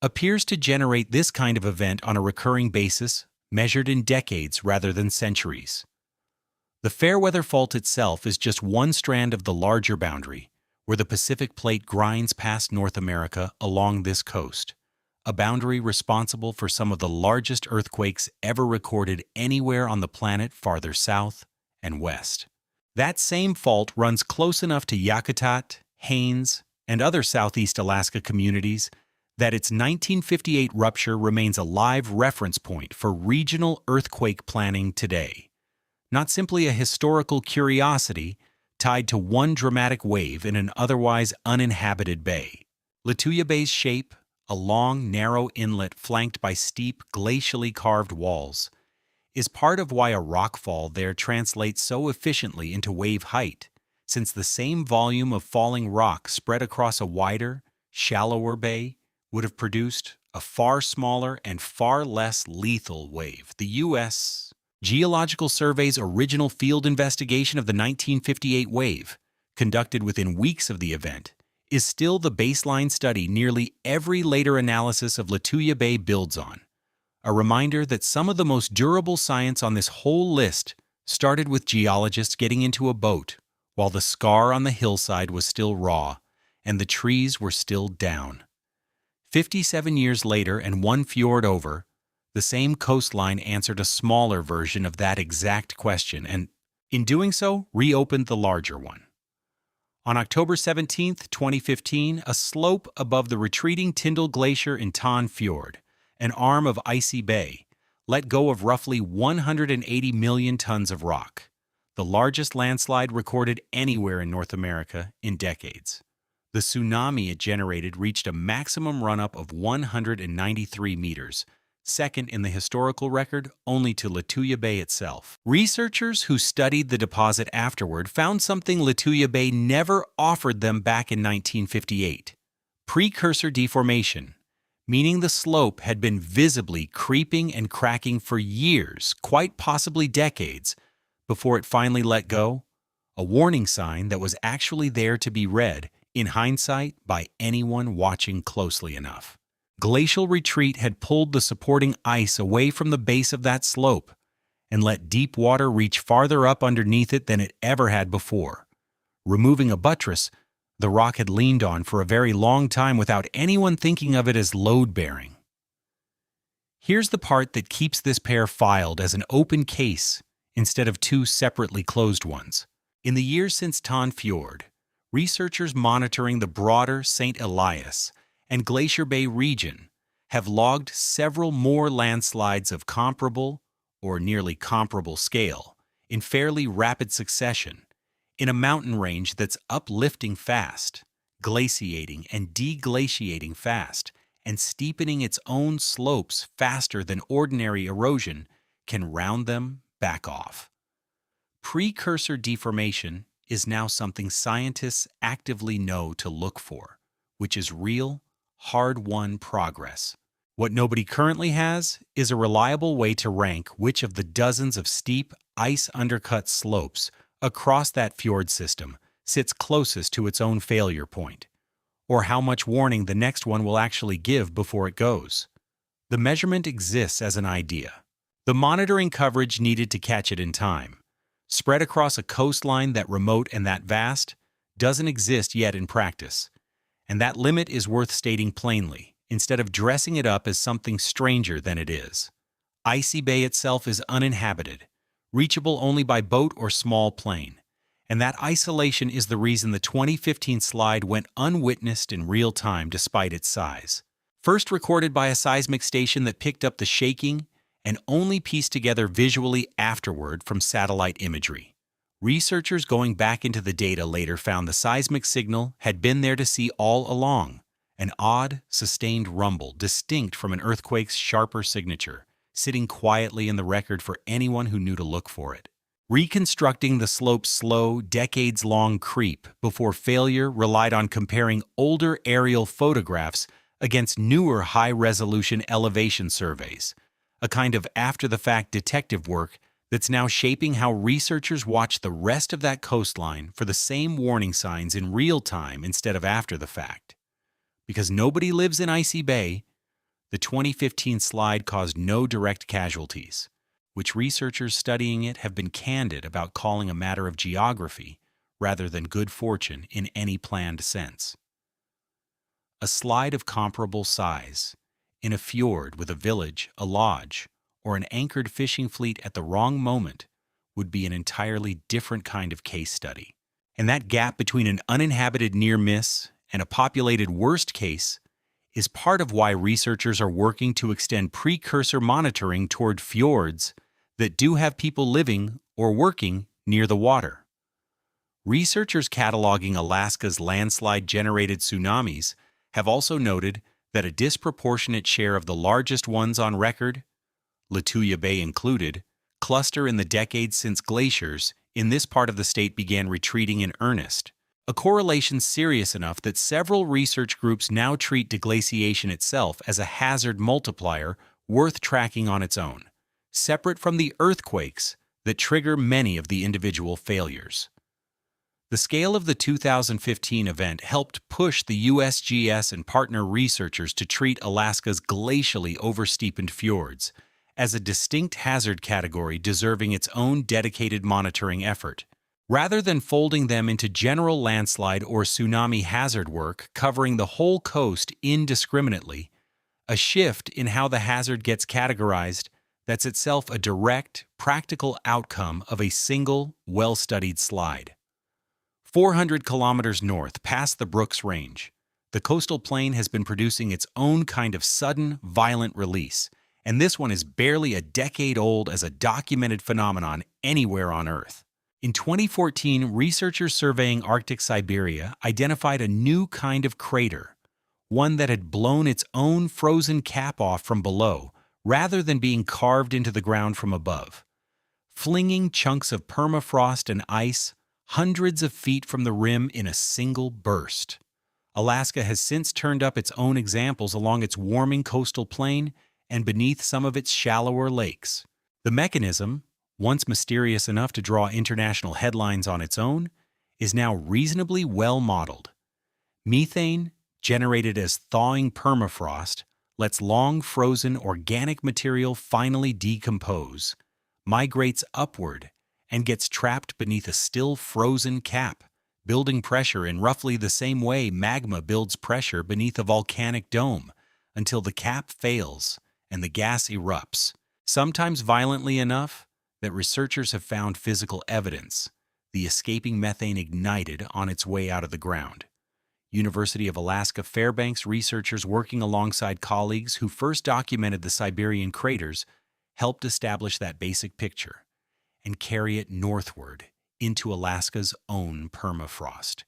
appears to generate this kind of event on a recurring basis measured in decades rather than centuries. The Fairweather Fault itself is just one strand of the larger boundary, where the Pacific Plate grinds past North America along this coast, a boundary responsible for some of the largest earthquakes ever recorded anywhere on the planet farther south and west. That same fault runs close enough to Yakutat, Haines, and other Southeast Alaska communities that its 1958 rupture remains a live reference point for regional earthquake planning today. Not simply a historical curiosity tied to one dramatic wave in an otherwise uninhabited bay. Lituya Bay's shape, a long, narrow inlet flanked by steep, glacially carved walls, is part of why a rockfall there translates so efficiently into wave height, since the same volume of falling rock spread across a wider, shallower bay would have produced a far smaller and far less lethal wave. The U.S. Geological Survey's original field investigation of the 1958 wave, conducted within weeks of the event, is still the baseline study nearly every later analysis of Lituya Bay builds on. A reminder that some of the most durable science on this whole list started with geologists getting into a boat while the scar on the hillside was still raw and the trees were still down. 57 years later and one fjord over, the same coastline answered a smaller version of that exact question and, in doing so, reopened the larger one. On October 17, 2015, a slope above the retreating Tyndall Glacier in Tann Fjord, an arm of Icy Bay, let go of roughly 180 million tons of rock, the largest landslide recorded anywhere in North America in decades. The tsunami it generated reached a maximum run-up of 193 meters, second in the historical record only to Lituya Bay itself. Researchers who studied the deposit afterward found something Lituya Bay never offered them back in 1958: precursor deformation, meaning the slope had been visibly creeping and cracking for years, quite possibly decades, before it finally let go, a warning sign that was actually there to be read, in hindsight, by anyone watching closely enough. Glacial retreat had pulled the supporting ice away from the base of that slope and let deep water reach farther up underneath it than it ever had before. Removing a buttress, the rock had leaned on for a very long time without anyone thinking of it as load-bearing. Here's the part that keeps this pair filed as an open case instead of two separately closed ones. In the years since Tann Fjord, researchers monitoring the broader St. Elias and Glacier Bay region have logged several more landslides of comparable or nearly comparable scale in fairly rapid succession, in a mountain range that's uplifting fast, glaciating and deglaciating fast, and steepening its own slopes faster than ordinary erosion can round them back off. Precursor deformation is now something scientists actively know to look for, which is real, hard-won progress. What nobody currently has is a reliable way to rank which of the dozens of steep, ice-undercut slopes across that fjord system sits closest to its own failure point, or how much warning the next one will actually give before it goes. The measurement exists as an idea. The monitoring coverage needed to catch it in time, spread across a coastline that remote and that vast, doesn't exist yet in practice. And that limit is worth stating plainly, instead of dressing it up as something stranger than it is. Icy Bay itself is uninhabited, reachable only by boat or small plane, and that isolation is the reason the 2015 slide went unwitnessed in real time despite its size. First recorded by a seismic station that picked up the shaking and only pieced together visually afterward from satellite imagery. Researchers going back into the data later found the seismic signal had been there to see all along, an odd, sustained rumble distinct from an earthquake's sharper signature, sitting quietly in the record for anyone who knew to look for it. Reconstructing the slope's slow, decades-long creep before failure relied on comparing older aerial photographs against newer high-resolution elevation surveys, a kind of after-the-fact detective work that's now shaping how researchers watch the rest of that coastline for the same warning signs in real time instead of after the fact. Because nobody lives in Icy Bay, the 2015 slide caused no direct casualties, which researchers studying it have been candid about calling a matter of geography rather than good fortune in any planned sense. A slide of comparable size, in a fjord with a village, a lodge, or an anchored fishing fleet at the wrong moment would be an entirely different kind of case study. And that gap between an uninhabited near miss and a populated worst case is part of why researchers are working to extend precursor monitoring toward fjords that do have people living or working near the water. Researchers cataloging Alaska's landslide-generated tsunamis have also noted that a disproportionate share of the largest ones on record, Lituya Bay included, cluster in the decades since glaciers in this part of the state began retreating in earnest, a correlation serious enough that several research groups now treat deglaciation itself as a hazard multiplier worth tracking on its own, separate from the earthquakes that trigger many of the individual failures. The scale of the 2015 event helped push the USGS and partner researchers to treat Alaska's glacially oversteepened fjords as a distinct hazard category deserving its own dedicated monitoring effort. Rather than folding them into general landslide or tsunami hazard work covering the whole coast indiscriminately, a shift in how the hazard gets categorized that's itself a direct, practical outcome of a single, well-studied slide. 400 kilometers north, past the Brooks Range, the coastal plain has been producing its own kind of sudden, violent release, and this one is barely a decade old as a documented phenomenon anywhere on Earth. In 2014, researchers surveying Arctic Siberia identified a new kind of crater, one that had blown its own frozen cap off from below rather than being carved into the ground from above, flinging chunks of permafrost and ice hundreds of feet from the rim in a single burst. Alaska has since turned up its own examples along its warming coastal plain and beneath some of its shallower lakes. The mechanism, once mysterious enough to draw international headlines on its own, is now reasonably well modeled. Methane, generated as thawing permafrost, lets long-frozen organic material finally decompose, migrates upward, and gets trapped beneath a still frozen cap, building pressure in roughly the same way magma builds pressure beneath a volcanic dome, until the cap fails and the gas erupts, sometimes violently enough that researchers have found physical evidence, the escaping methane ignited on its way out of the ground. University of Alaska Fairbanks researchers working alongside colleagues who first documented the Siberian craters helped establish that basic picture and carry it northward into Alaska's own permafrost.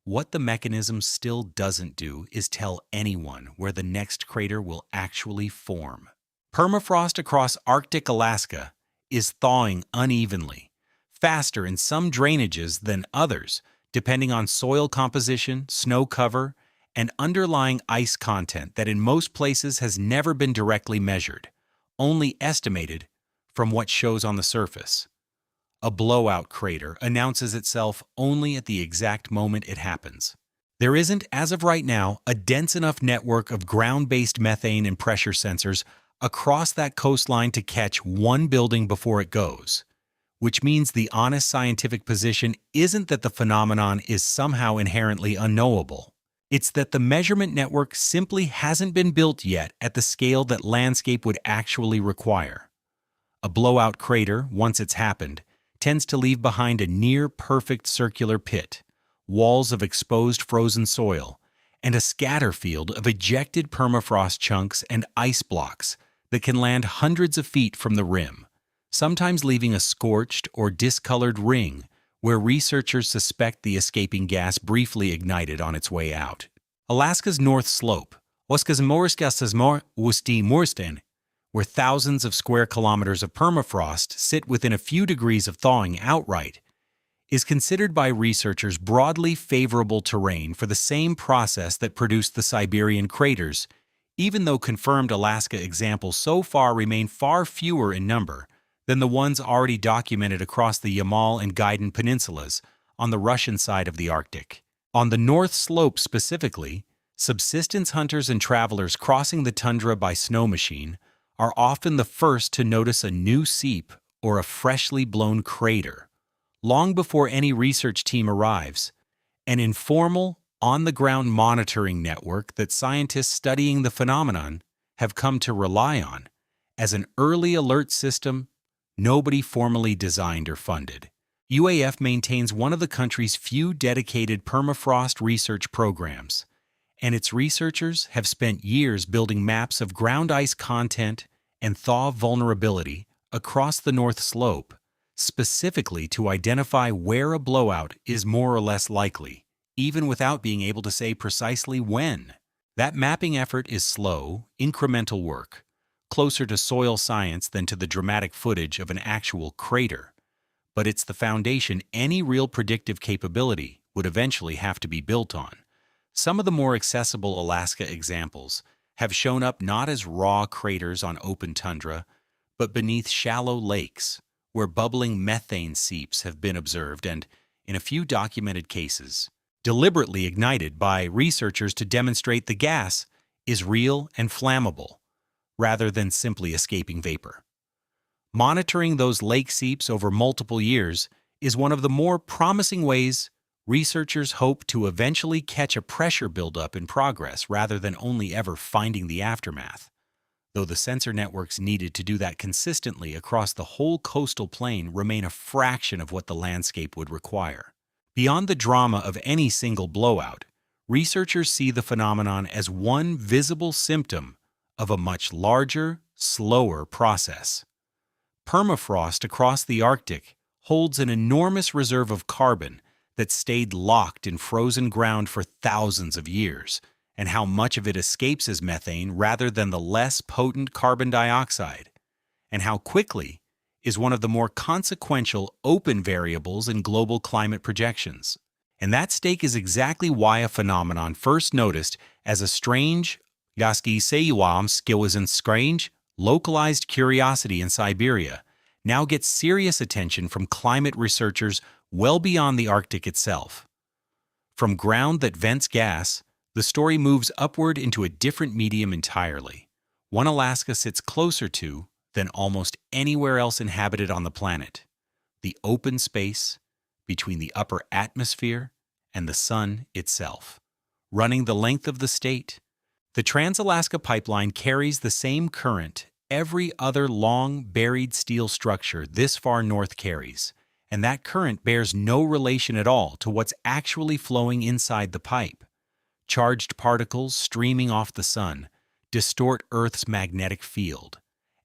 What the mechanism still doesn't do is tell anyone where the next crater will actually form. Permafrost across Arctic Alaska is thawing unevenly, faster in some drainages than others, depending on soil composition, snow cover, and underlying ice content that in most places has never been directly measured, only estimated from what shows on the surface. A blowout crater announces itself only at the exact moment it happens. There isn't, as of right now, a dense enough network of ground-based methane and pressure sensors across that coastline to catch one building before it goes, which means the honest scientific position isn't that the phenomenon is somehow inherently unknowable. It's that the measurement network simply hasn't been built yet at the scale that landscape would actually require. A blowout crater, once it's happened, tends to leave behind a near-perfect circular pit, walls of exposed frozen soil, and a scatter field of ejected permafrost chunks and ice blocks that can land hundreds of feet from the rim, sometimes leaving a scorched or discolored ring where researchers suspect the escaping gas briefly ignited on its way out. Alaska's North Slope, where thousands of square kilometers of permafrost sit within a few degrees of thawing outright, is considered by researchers broadly favorable terrain for the same process that produced the Siberian craters, even though confirmed Alaska examples so far remain far fewer in number than the ones already documented across the Yamal and Gaidin peninsulas on the Russian side of the Arctic. On the North Slope specifically, subsistence hunters and travelers crossing the tundra by snow machine are often the first to notice a new seep or a freshly blown crater, long before any research team arrives. An informal, on-the-ground monitoring network that scientists studying the phenomenon have come to rely on as an early alert system nobody formally designed or funded. UAF maintains one of the country's few dedicated permafrost research programs, and its researchers have spent years building maps of ground ice content and thaw vulnerability across the North Slope, specifically to identify where a blowout is more or less likely, even without being able to say precisely when. That mapping effort is slow, incremental work, closer to soil science than to the dramatic footage of an actual crater. But it's the foundation any real predictive capability would eventually have to be built on. Some of the more accessible Alaska examples have shown up not as raw craters on open tundra, but beneath shallow lakes, where bubbling methane seeps have been observed and, in a few documented cases, deliberately ignited by researchers to demonstrate the gas is real and flammable, rather than simply escaping vapor. Monitoring those lake seeps over multiple years is one of the more promising ways researchers hope to eventually catch a pressure buildup in progress rather than only ever finding the aftermath, though the sensor networks needed to do that consistently across the whole coastal plain remain a fraction of what the landscape would require. Beyond the drama of any single blowout, researchers see the phenomenon as one visible symptom of a much larger, slower process. Permafrost across the Arctic holds an enormous reserve of carbon that stayed locked in frozen ground for thousands of years, and how much of it escapes as methane rather than the less potent carbon dioxide, and how quickly is one of the more consequential open variables in global climate projections. And that stake is exactly why a phenomenon first noticed as a strange, localized curiosity in Siberia now gets serious attention from climate researchers well beyond the Arctic itself. From ground that vents gas, the story moves upward into a different medium entirely, one Alaska sits closer to than almost anywhere else inhabited on the planet: the open space between the upper atmosphere and the sun itself. Running the length of the state, the Trans-Alaska Pipeline carries the same current every other long, buried steel structure this far north carries, and that current bears no relation at all to what's actually flowing inside the pipe. Charged particles streaming off the sun distort Earth's magnetic field,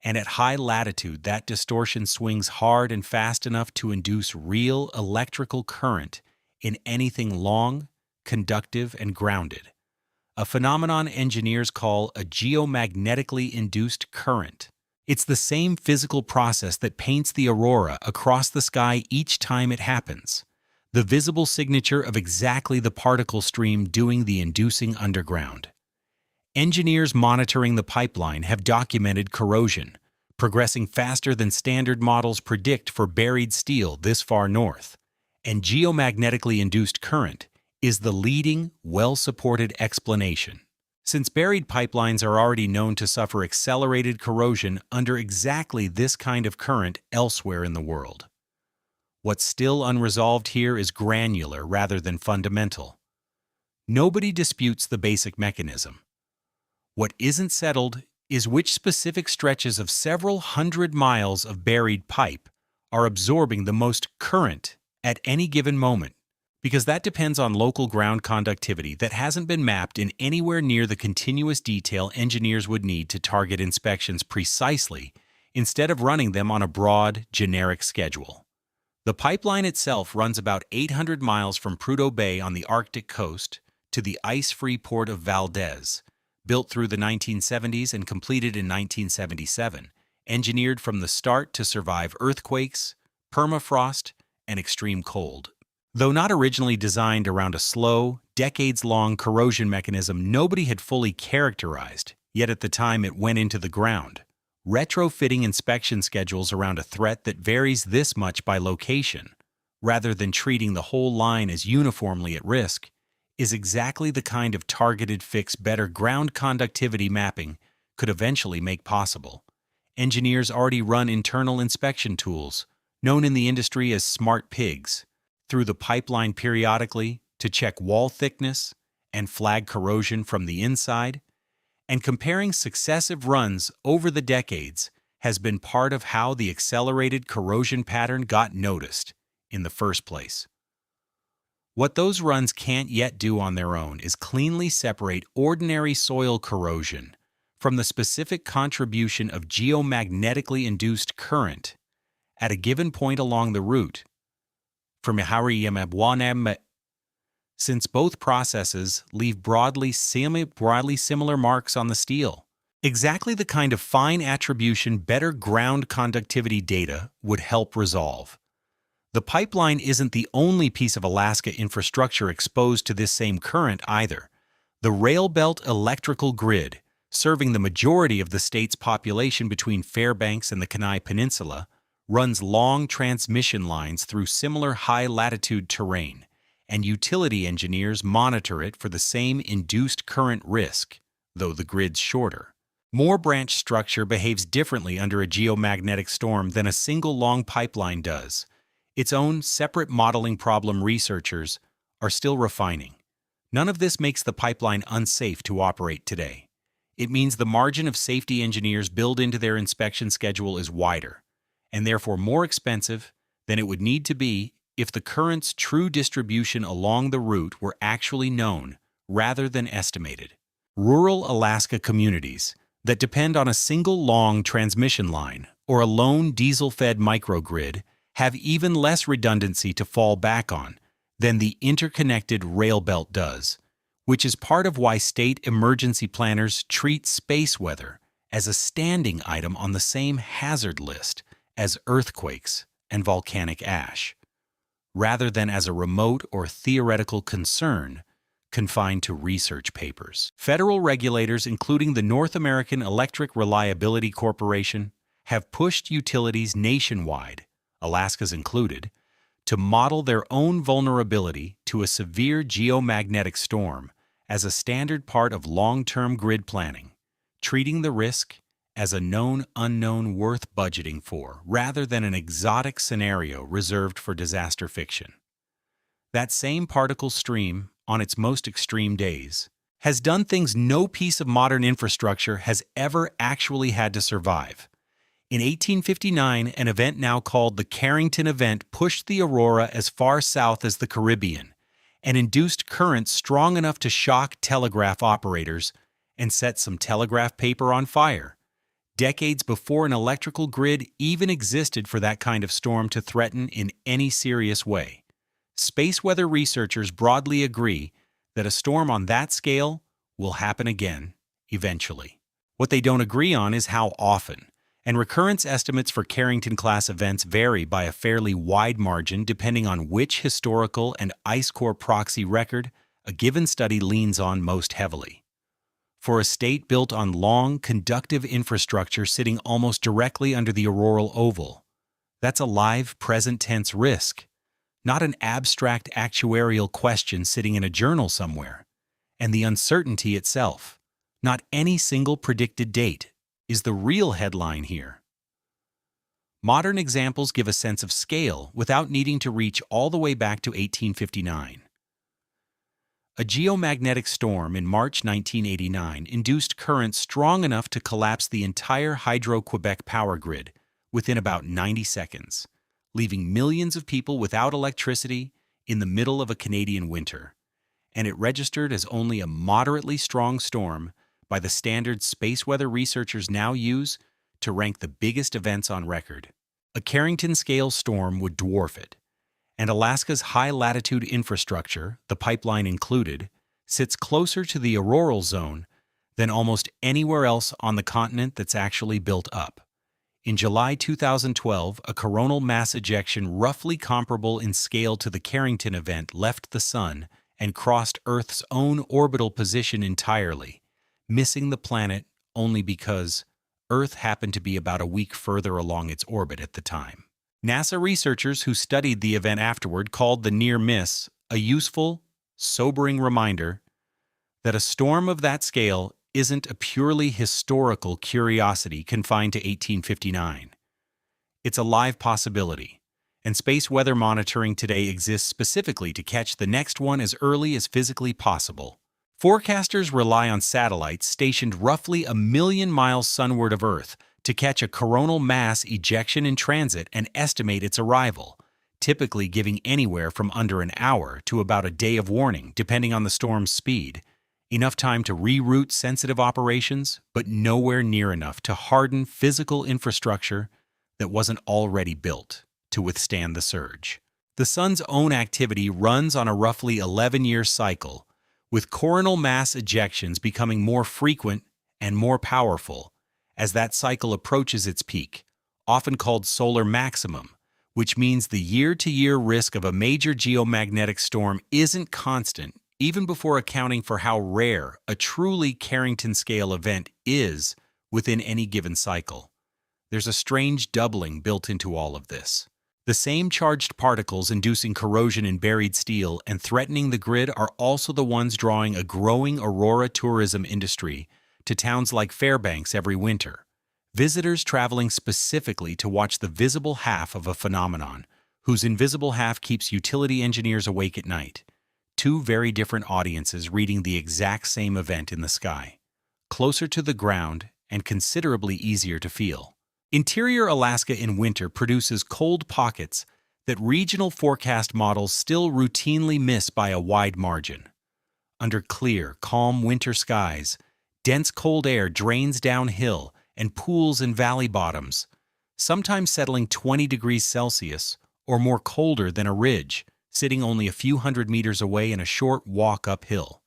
and at high latitude that distortion swings hard and fast enough to induce real electrical current in anything long, conductive, and grounded, a phenomenon engineers call a geomagnetically induced current. It's the same physical process that paints the aurora across the sky each time it happens, the visible signature of exactly the particle stream doing the inducing underground. Engineers monitoring the pipeline have documented corrosion, progressing faster than standard models predict for buried steel this far north, and geomagnetically induced current is the leading, well-supported explanation, since buried pipelines are already known to suffer accelerated corrosion under exactly this kind of current elsewhere in the world. What's still unresolved here is granular rather than fundamental. Nobody disputes the basic mechanism. What isn't settled is which specific stretches of several hundred miles of buried pipe are absorbing the most current at any given moment, because that depends on local ground conductivity that hasn't been mapped in anywhere near the continuous detail engineers would need to target inspections precisely instead of running them on a broad, generic schedule. The pipeline itself runs about 800 miles from Prudhoe Bay on the Arctic coast to the ice-free port of Valdez, built through the 1970s and completed in 1977, engineered from the start to survive earthquakes, permafrost, and extreme cold. Though not originally designed around a slow, decades-long corrosion mechanism nobody had fully characterized, yet at the time it went into the ground, retrofitting inspection schedules around a threat that varies this much by location, rather than treating the whole line as uniformly at risk, is exactly the kind of targeted fix better ground conductivity mapping could eventually make possible. Engineers already run internal inspection tools, known in the industry as smart pigs, through the pipeline periodically to check wall thickness and flag corrosion from the inside, and comparing successive runs over the decades has been part of how the accelerated corrosion pattern got noticed in the first place. What those runs can't yet do on their own is cleanly separate ordinary soil corrosion from the specific contribution of geomagnetically induced current at a given point along the route. Since both processes leave broadly similar marks on the steel. Exactly the kind of fine attribution better ground conductivity data would help resolve. The pipeline isn't the only piece of Alaska infrastructure exposed to this same current either. The rail belt electrical grid, serving the majority of the state's population between Fairbanks and the Kenai Peninsula, runs long transmission lines through similar high-latitude terrain, and utility engineers monitor it for the same induced current risk, though the grid's shorter. More branch structure behaves differently under a geomagnetic storm than a single long pipeline does. Its own separate modeling problem researchers are still refining. None of this makes the pipeline unsafe to operate today. It means the margin of safety engineers build into their inspection schedule is wider, and therefore more expensive than it would need to be if the current's true distribution along the route were actually known rather than estimated. Rural Alaska communities that depend on a single long transmission line or a lone diesel-fed microgrid have even less redundancy to fall back on than the interconnected rail belt does, which is part of why state emergency planners treat space weather as a standing item on the same hazard list as earthquakes and volcanic ash, rather than as a remote or theoretical concern confined to research papers. Federal regulators, including the North American Electric Reliability Corporation, have pushed utilities nationwide, Alaska's included, to model their own vulnerability to a severe geomagnetic storm as a standard part of long-term grid planning, treating the risk as a known unknown worth budgeting for, rather than an exotic scenario reserved for disaster fiction. That same particle stream, on its most extreme days, has done things no piece of modern infrastructure has ever actually had to survive. In 1859, an event now called the Carrington Event pushed the aurora as far south as the Caribbean and induced currents strong enough to shock telegraph operators and set some telegraph paper on fire, decades before an electrical grid even existed for that kind of storm to threaten in any serious way. Space weather researchers broadly agree that a storm on that scale will happen again, eventually. What they don't agree on is how often, and recurrence estimates for Carrington-class events vary by a fairly wide margin depending on which historical and ice core proxy record a given study leans on most heavily. For a state built on long, conductive infrastructure sitting almost directly under the auroral oval, that's a live, present-tense risk, not an abstract actuarial question sitting in a journal somewhere. And the uncertainty itself, not any single predicted date, is the real headline here. Modern examples give a sense of scale without needing to reach all the way back to 1859. A geomagnetic storm in March 1989 induced currents strong enough to collapse the entire Hydro-Quebec power grid within about 90 seconds, leaving millions of people without electricity in the middle of a Canadian winter, and it registered as only a moderately strong storm by the standards space weather researchers now use to rank the biggest events on record. A Carrington-scale storm would dwarf it, and Alaska's high-latitude infrastructure, the pipeline included, sits closer to the auroral zone than almost anywhere else on the continent that's actually built up. In July 2012, a coronal mass ejection roughly comparable in scale to the Carrington event left the Sun and crossed Earth's own orbital position entirely, missing the planet only because Earth happened to be about a week further along its orbit at the time. NASA researchers who studied the event afterward called the near miss a useful, sobering reminder that a storm of that scale isn't a purely historical curiosity confined to 1859. It's a live possibility, and space weather monitoring today exists specifically to catch the next one as early as physically possible. Forecasters rely on satellites stationed roughly 1 million miles sunward of Earth to to catch a coronal mass ejection in transit and estimate its arrival, typically giving anywhere from under an hour to about a day of warning, depending on the storm's speed. Enough time to reroute sensitive operations, but nowhere near enough to harden physical infrastructure that wasn't already built to withstand the surge. The sun's own activity runs on a roughly 11-year cycle, with coronal mass ejections becoming more frequent and more powerful as that cycle approaches its peak, often called solar maximum, which means the year-to-year risk of a major geomagnetic storm isn't constant, even before accounting for how rare a truly Carrington-scale event is within any given cycle. There's a strange doubling built into all of this. The same charged particles inducing corrosion in buried steel and threatening the grid are also the ones drawing a growing aurora tourism industry to towns like Fairbanks every winter. Visitors traveling specifically to watch the visible half of a phenomenon, whose invisible half keeps utility engineers awake at night. Two very different audiences reading the exact same event in the sky, closer to the ground and considerably easier to feel. Interior Alaska in winter produces cold pockets that regional forecast models still routinely miss by a wide margin. Under clear, calm winter skies, dense cold air drains downhill and pools in valley bottoms, sometimes settling 20 degrees Celsius or more colder than a ridge, sitting only a few hundred meters away in a short walk uphill.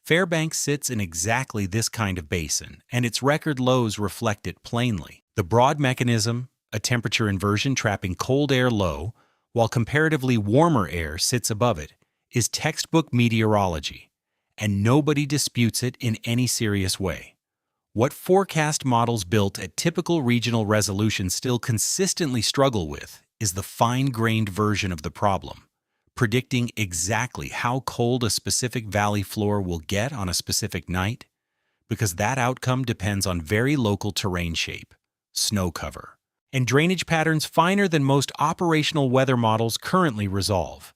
Fairbanks sits in exactly this kind of basin, and its record lows reflect it plainly. The broad mechanism, a temperature inversion trapping cold air low, while comparatively warmer air sits above it, is textbook meteorology, and nobody disputes it in any serious way. What forecast models built at typical regional resolution still consistently struggle with is the fine-grained version of the problem, predicting exactly how cold a specific valley floor will get on a specific night, because that outcome depends on very local terrain shape, snow cover, and drainage patterns finer than most operational weather models currently resolve.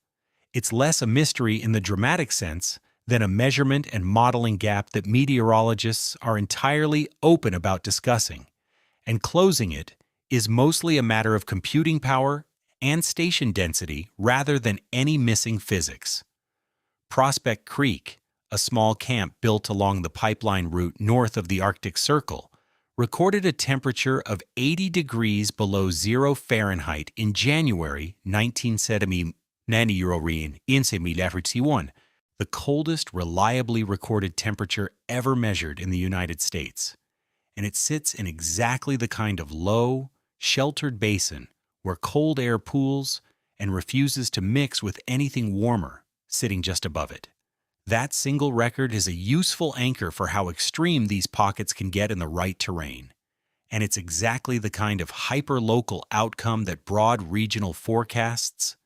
It's less a mystery in the dramatic sense than a measurement and modeling gap that meteorologists are entirely open about discussing, and closing it is mostly a matter of computing power and station density rather than any missing physics. Prospect Creek, a small camp built along the pipeline route north of the Arctic Circle, recorded a temperature of 80 degrees below 0 Fahrenheit in January 1971, the coldest reliably recorded temperature ever measured in the United States. And it sits in exactly the kind of low, sheltered basin where cold air pools and refuses to mix with anything warmer, sitting just above it. That single record is a useful anchor for how extreme these pockets can get in the right terrain. And it's exactly the kind of hyper-local outcome that broad regional forecasts,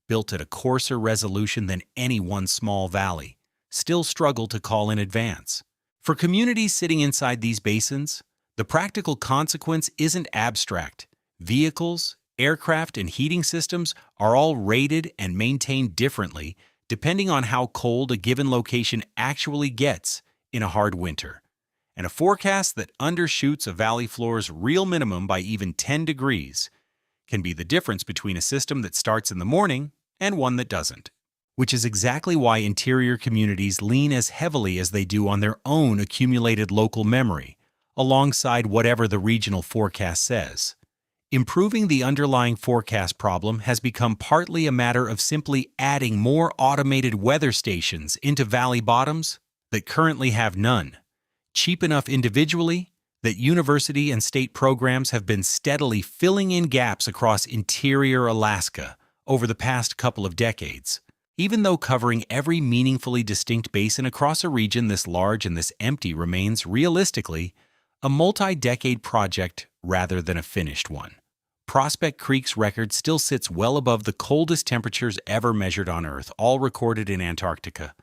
built at a coarser resolution than any one small valley, still struggle to call in advance. For communities sitting inside these basins, the practical consequence isn't abstract. Vehicles, aircraft, and heating systems are all rated and maintained differently depending on how cold a given location actually gets in a hard winter. And a forecast that undershoots a valley floor's real minimum by even 10 degrees can be the difference between a system that starts in the morning and one that doesn't. Which is exactly why interior communities lean as heavily as they do on their own accumulated local memory, alongside whatever the regional forecast says. Improving the underlying forecast problem has become partly a matter of simply adding more automated weather stations into valley bottoms that currently have none, cheap enough individually that university and state programs have been steadily filling in gaps across interior Alaska over the past couple of decades. Even though covering every meaningfully distinct basin across a region this large and this empty remains, realistically, a multi-decade project rather than a finished one. Prospect Creek's record still sits well above the coldest temperatures ever measured on Earth, all recorded in Antarctica,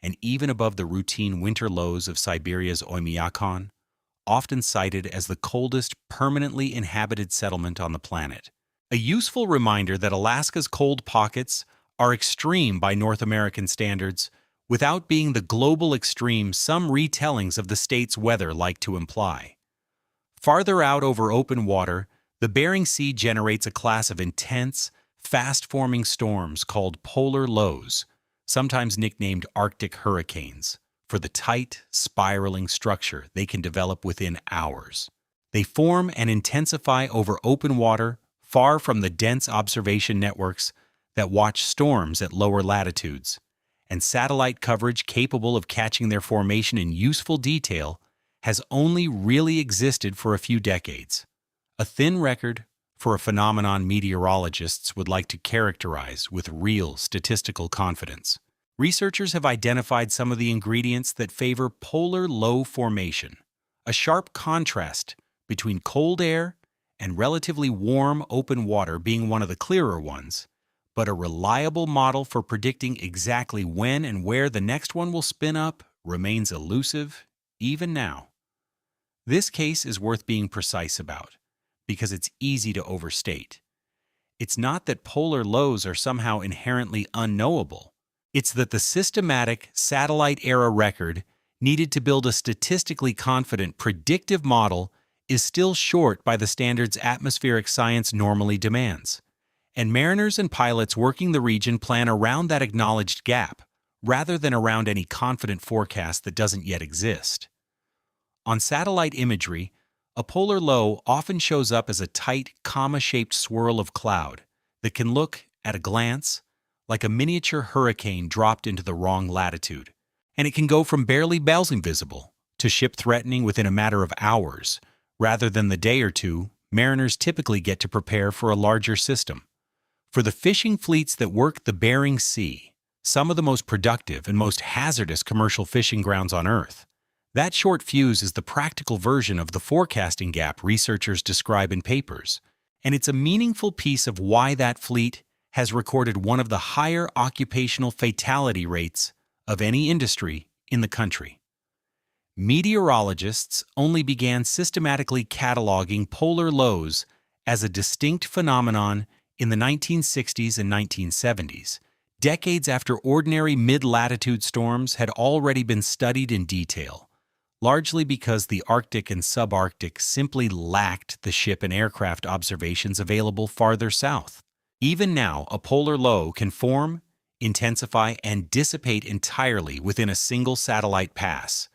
and even above the routine winter lows of Siberia's Oymyakon, often cited as the coldest permanently inhabited settlement on the planet. A useful reminder that Alaska's cold pockets are extreme by North American standards, without being the global extreme some retellings of the state's weather like to imply. Farther out over open water, the Bering Sea generates a class of intense, fast-forming storms called polar lows, sometimes nicknamed Arctic hurricanes, for the tight, spiraling structure they can develop within hours. They form and intensify over open water, far from the dense observation networks that watch storms at lower latitudes, and satellite coverage capable of catching their formation in useful detail has only really existed for a few decades. A thin record for a phenomenon meteorologists would like to characterize with real statistical confidence. Researchers have identified some of the ingredients that favor polar low formation, a sharp contrast between cold air and relatively warm open water being one of the clearer ones, but a reliable model for predicting exactly when and where the next one will spin up remains elusive even now. This case is worth being precise about, because it's easy to overstate. It's not that polar lows are somehow inherently unknowable. It's that the systematic satellite-era record needed to build a statistically confident predictive model is still short by the standards atmospheric science normally demands. And mariners and pilots working the region plan around that acknowledged gap, rather than around any confident forecast that doesn't yet exist. On satellite imagery, a polar low often shows up as a tight, comma-shaped swirl of cloud that can look, at a glance, like a miniature hurricane dropped into the wrong latitude. And it can go from barely visible to ship-threatening within a matter of hours, rather than the day or two mariners typically get to prepare for a larger system. For the fishing fleets that work the Bering Sea, some of the most productive and most hazardous commercial fishing grounds on Earth, that short fuse is the practical version of the forecasting gap researchers describe in papers, and it's a meaningful piece of why that fleet has recorded one of the higher occupational fatality rates of any industry in the country. Meteorologists only began systematically cataloging polar lows as a distinct phenomenon in the 1960s and 1970s, decades after ordinary mid-latitude storms had already been studied in detail, largely because the Arctic and subarctic simply lacked the ship and aircraft observations available farther south. Even now, a polar low can form, intensify, and dissipate entirely within a single satellite pass,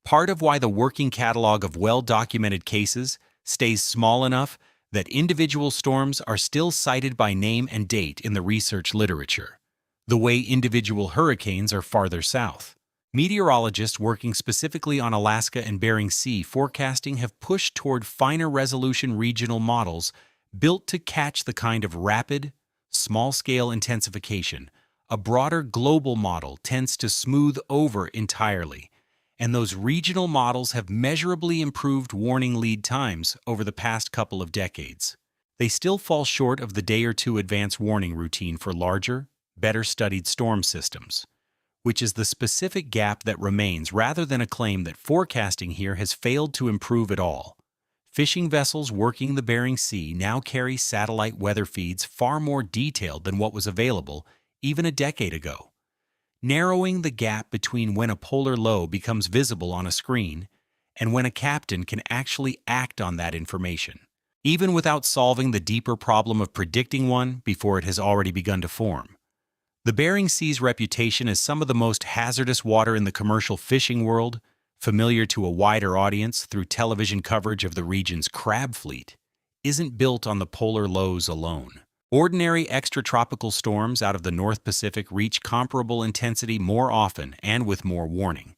part of why the working catalog of well-documented cases stays small enough that individual storms are still cited by name and date in the research literature, the way individual hurricanes are farther south. Meteorologists working specifically on Alaska and Bering Sea forecasting have pushed toward finer resolution regional models built to catch the kind of rapid, small-scale intensification a broader global model tends to smooth over entirely, and those regional models have measurably improved warning lead times over the past couple of decades. They still fall short of the day or two advance warning routine for larger, better-studied storm systems, which is the specific gap that remains rather than a claim that forecasting here has failed to improve at all. Fishing vessels working the Bering Sea now carry satellite weather feeds far more detailed than what was available even a decade ago, narrowing the gap between when a polar low becomes visible on a screen and when a captain can actually act on that information, even without solving the deeper problem of predicting one before it has already begun to form. The Bering Sea's reputation as some of the most hazardous water in the commercial fishing world, familiar to a wider audience through television coverage of the region's crab fleet, isn't built on the polar lows alone. Ordinary extratropical storms out of the North Pacific reach comparable intensity more often and with more warning.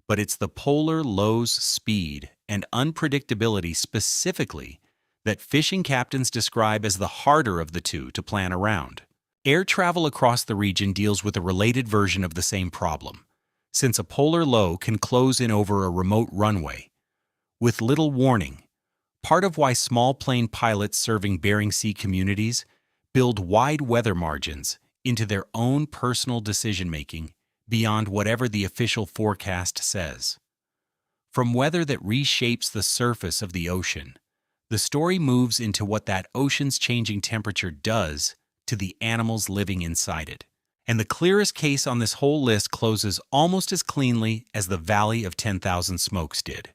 But it's the polar low's speed and unpredictability specifically that fishing captains describe as the harder of the two to plan around. Air travel across the region deals with a related version of the same problem, since a polar low can close in over a remote runway, with little warning, part of why small plane pilots serving Bering Sea communities build wide weather margins into their own personal decision-making beyond whatever the official forecast says. From weather that reshapes the surface of the ocean, the story moves into what that ocean's changing temperature does to the animals living inside it. And the clearest case on this whole list closes almost as cleanly as the Valley of 10,000 Smokes did.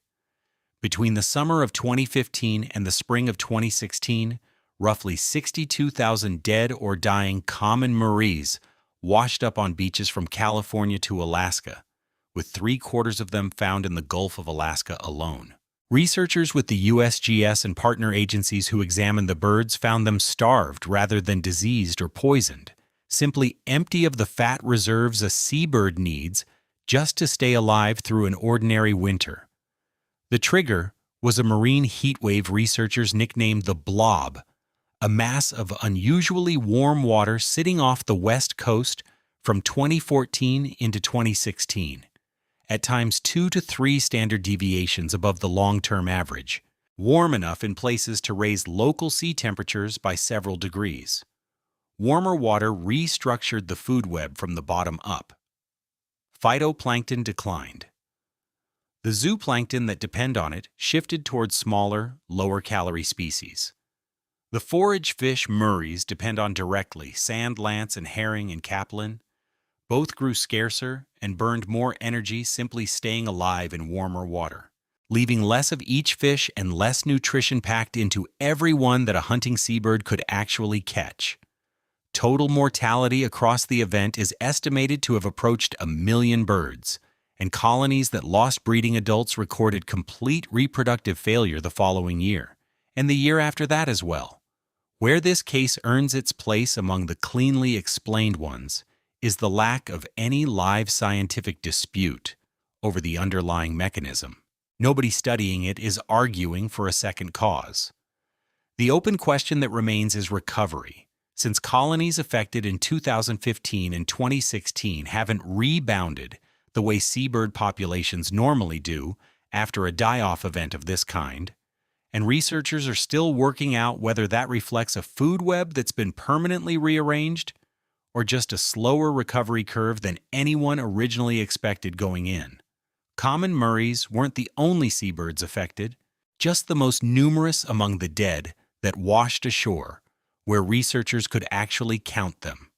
Between the summer of 2015 and the spring of 2016, roughly 62,000 dead or dying common maries washed up on beaches from California to Alaska, with three-quarters of them found in the Gulf of Alaska alone. Researchers with the USGS and partner agencies who examined the birds found them starved rather than diseased or poisoned, simply empty of the fat reserves a seabird needs just to stay alive through an ordinary winter. The trigger was a marine heat wave researchers nicknamed the blob, a mass of unusually warm water sitting off the west coast from 2014 into 2016, at times 2 to 3 standard deviations above the long-term average, warm enough in places to raise local sea temperatures by several degrees. Warmer water restructured the food web from the bottom up. Phytoplankton declined. The zooplankton that depend on it shifted towards smaller, lower-calorie species. The forage fish Murrays depend on directly, sand lance and herring and caplin. Both grew scarcer and burned more energy simply staying alive in warmer water, leaving less of each fish and less nutrition packed into every one that a hunting seabird could actually catch. Total mortality across the event is estimated to have approached 1 million birds, and colonies that lost breeding adults recorded complete reproductive failure the following year, and the year after that as well. Where this case earns its place among the cleanly explained ones is the lack of any live scientific dispute over the underlying mechanism. Nobody studying it is arguing for a second cause. The open question that remains is recovery, since colonies affected in 2015 and 2016 haven't rebounded the way seabird populations normally do after a die-off event of this kind, and researchers are still working out whether that reflects a food web that's been permanently rearranged or just a slower recovery curve than anyone originally expected going in. Common Murrays weren't the only seabirds affected, just the most numerous among the dead that washed ashore, where researchers could actually count them.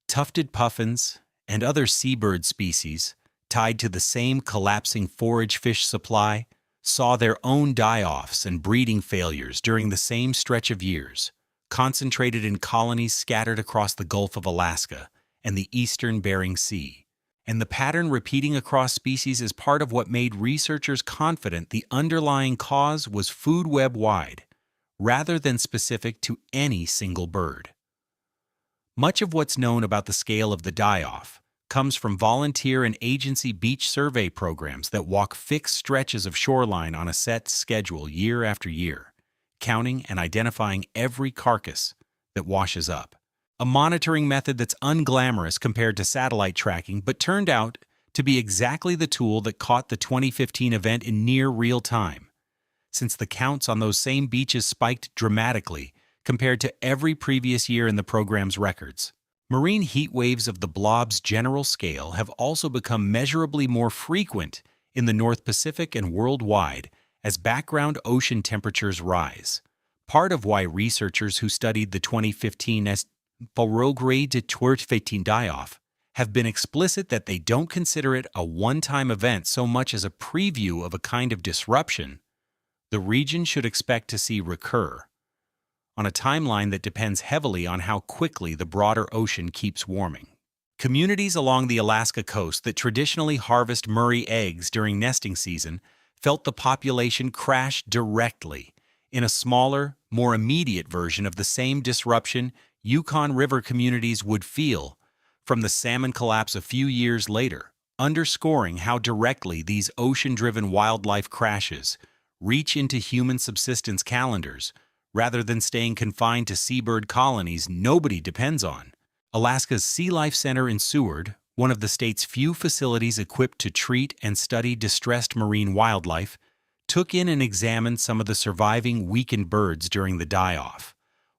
Tufted puffins and other seabird species, tied to the same collapsing forage fish supply, saw their own die-offs and breeding failures during the same stretch of years, concentrated in colonies scattered across the Gulf of Alaska and the eastern Bering Sea. And the pattern repeating across species is part of what made researchers confident the underlying cause was food web-wide, rather than specific to any single bird. Much of what's known about the scale of the die-off comes from volunteer and agency beach survey programs that walk fixed stretches of shoreline on a set schedule year after year, counting and identifying every carcass that washes up. A monitoring method that's unglamorous compared to satellite tracking, but turned out to be exactly the tool that caught the 2015 event in near real time, since the counts on those same beaches spiked dramatically compared to every previous year in the program's records. Marine heat waves of the blob's general scale have also become measurably more frequent in the North Pacific and worldwide as background ocean temperatures rise, part of why researchers who studied the 2015 progrès de 2015 die-off have been explicit that they don't consider it a one-time event so much as a preview of a kind of disruption the region should expect to see recur, on a timeline that depends heavily on how quickly the broader ocean keeps warming. Communities along the Alaska coast that traditionally harvest Murray eggs during nesting season felt the population crash directly in a smaller, more immediate version of the same disruption Yukon River communities would feel from the salmon collapse a few years later, underscoring how directly these ocean-driven wildlife crashes reach into human subsistence calendars rather than staying confined to seabird colonies nobody depends on. Alaska's Sea Life Center in Seward, one of the state's few facilities equipped to treat and study distressed marine wildlife, took in and examined some of the surviving weakened birds during the die-off,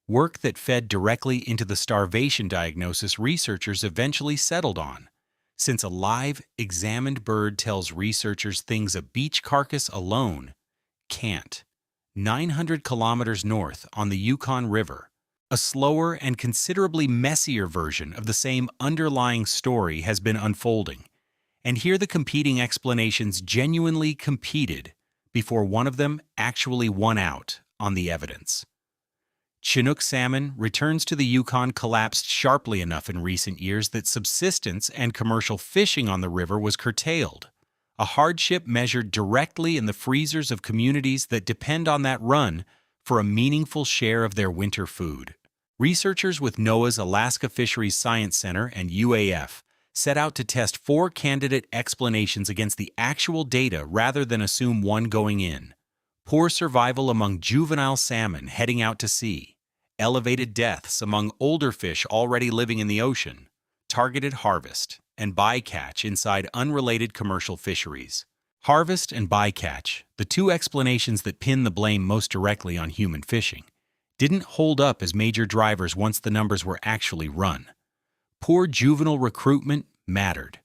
work that fed directly into the starvation diagnosis researchers eventually settled on, since a live, examined bird tells researchers things a beach carcass alone can't. 900 kilometers north on the Yukon River, a slower and considerably messier version of the same underlying story has been unfolding, and here the competing explanations genuinely competed before one of them actually won out on the evidence. Chinook salmon returns to the Yukon collapsed sharply enough in recent years that subsistence and commercial fishing on the river was curtailed, a hardship measured directly in the freezers of communities that depend on that run for a meaningful share of their winter food. Researchers with NOAA's Alaska Fisheries Science Center and UAF set out to test 4 candidate explanations against the actual data rather than assume one going in: poor survival among juvenile salmon heading out to sea, elevated deaths among older fish already living in the ocean, targeted harvest, and bycatch inside unrelated commercial fisheries. Harvest and bycatch, the 2 explanations that pin the blame most directly on human fishing, didn't hold up as major drivers once the numbers were actually run. Poor juvenile recruitment mattered,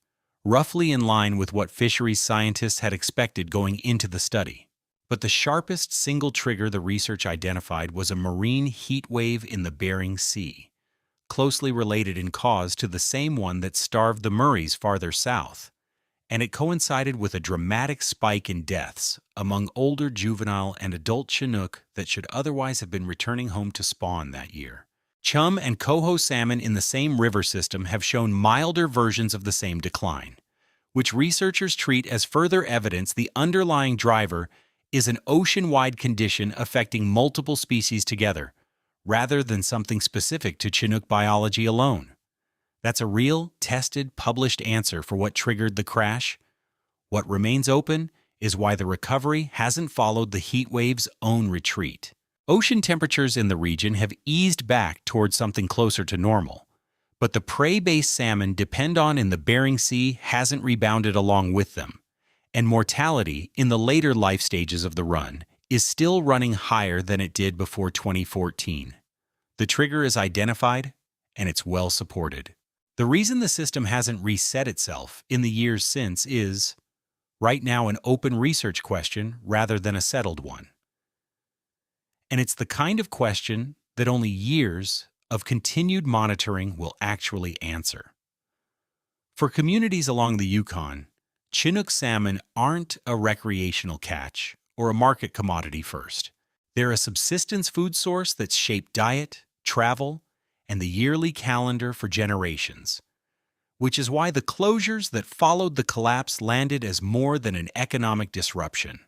roughly in line with what fisheries scientists had expected going into the study. But the sharpest single trigger the research identified was a marine heat wave in the Bering Sea, closely related in cause to the same one that starved the Murrays farther south, and it coincided with a dramatic spike in deaths among older juvenile and adult Chinook that should otherwise have been returning home to spawn that year. Chum and coho salmon in the same river system have shown milder versions of the same decline, which researchers treat as further evidence the underlying driver is an ocean-wide condition affecting multiple species together, rather than something specific to Chinook biology alone. That's a real, tested, published answer for what triggered the crash. What remains open is why the recovery hasn't followed the heat wave's own retreat. Ocean temperatures in the region have eased back towards something closer to normal, but the prey-based salmon depend on in the Bering Sea hasn't rebounded along with them, and mortality in the later life stages of the run is still running higher than it did before 2014. The trigger is identified, and it's well supported. The reason the system hasn't reset itself in the years since is, right now, an open research question rather than a settled one. And it's the kind of question that only years of continued monitoring will actually answer. For communities along the Yukon, Chinook salmon aren't a recreational catch or a market commodity first. They're a subsistence food source that's shaped diet, travel, and the yearly calendar for generations, which is why the closures that followed the collapse landed as more than an economic disruption.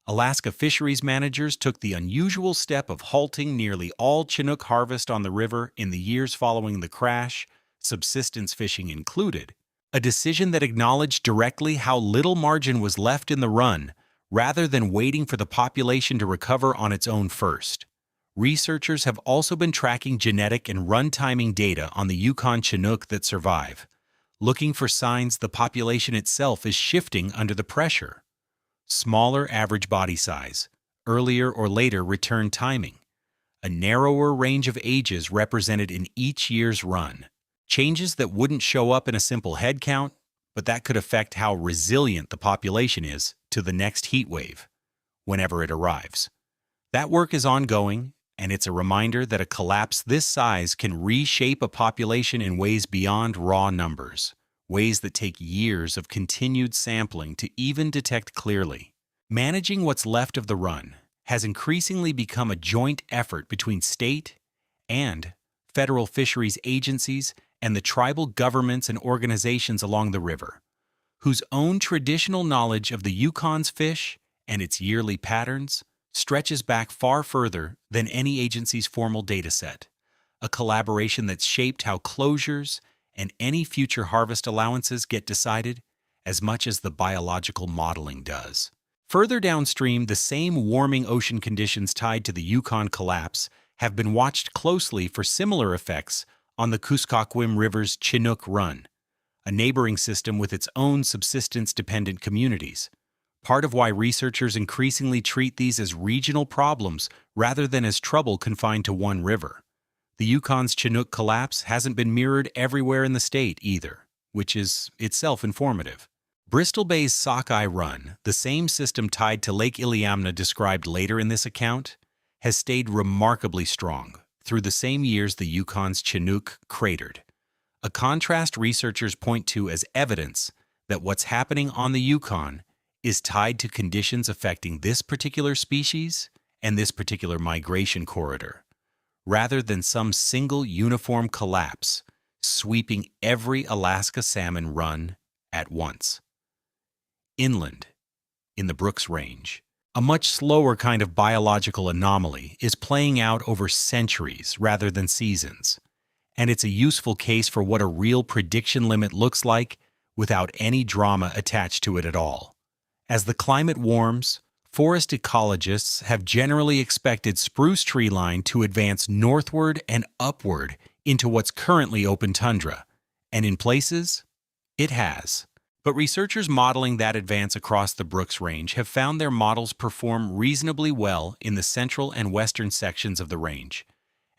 Alaska fisheries managers took the unusual step of halting nearly all Chinook harvest on the river in the years following the crash, subsistence fishing included, a decision that acknowledged directly how little margin was left in the run rather than waiting for the population to recover on its own first. Researchers have also been tracking genetic and run timing data on the Yukon Chinook that survive, looking for signs the population itself is shifting under the pressure. Smaller average body size, earlier or later return timing, a narrower range of ages represented in each year's run. Changes that wouldn't show up in a simple head count, but that could affect how resilient the population is to the next heat wave, whenever it arrives. That work is ongoing, and it's a reminder that a collapse this size can reshape a population in ways beyond raw numbers, ways that take years of continued sampling to even detect clearly. Managing what's left of the run has increasingly become a joint effort between state and federal fisheries agencies and the tribal governments and organizations along the river, whose own traditional knowledge of the Yukon's fish and its yearly patterns stretches back far further than any agency's formal data set, a collaboration that's shaped how closures and any future harvest allowances get decided as much as the biological modeling does. Further downstream, the same warming ocean conditions tied to the Yukon collapse have been watched closely for similar effects on the Kuskokwim River's Chinook Run, a neighboring system with its own subsistence-dependent communities, part of why researchers increasingly treat these as regional problems rather than as trouble confined to one river. The Yukon's Chinook collapse hasn't been mirrored everywhere in the state either, which is itself informative. Bristol Bay's Sockeye Run, the same system tied to Lake Iliamna described later in this account, has stayed remarkably strong through the same years the Yukon's Chinook cratered, a contrast researchers point to as evidence that what's happening on the Yukon is tied to conditions affecting this particular species and this particular migration corridor, rather than some single uniform collapse sweeping every Alaska salmon run at once. Inland, in the Brooks Range, a much slower kind of biological anomaly is playing out over centuries rather than seasons, and it's a useful case for what a real prediction limit looks like without any drama attached to it at all. As the climate warms, forest ecologists have generally expected spruce tree line to advance northward and upward into what's currently open tundra, and in places, it has. But researchers modeling that advance across the Brooks Range have found their models perform reasonably well in the central and western sections of the range,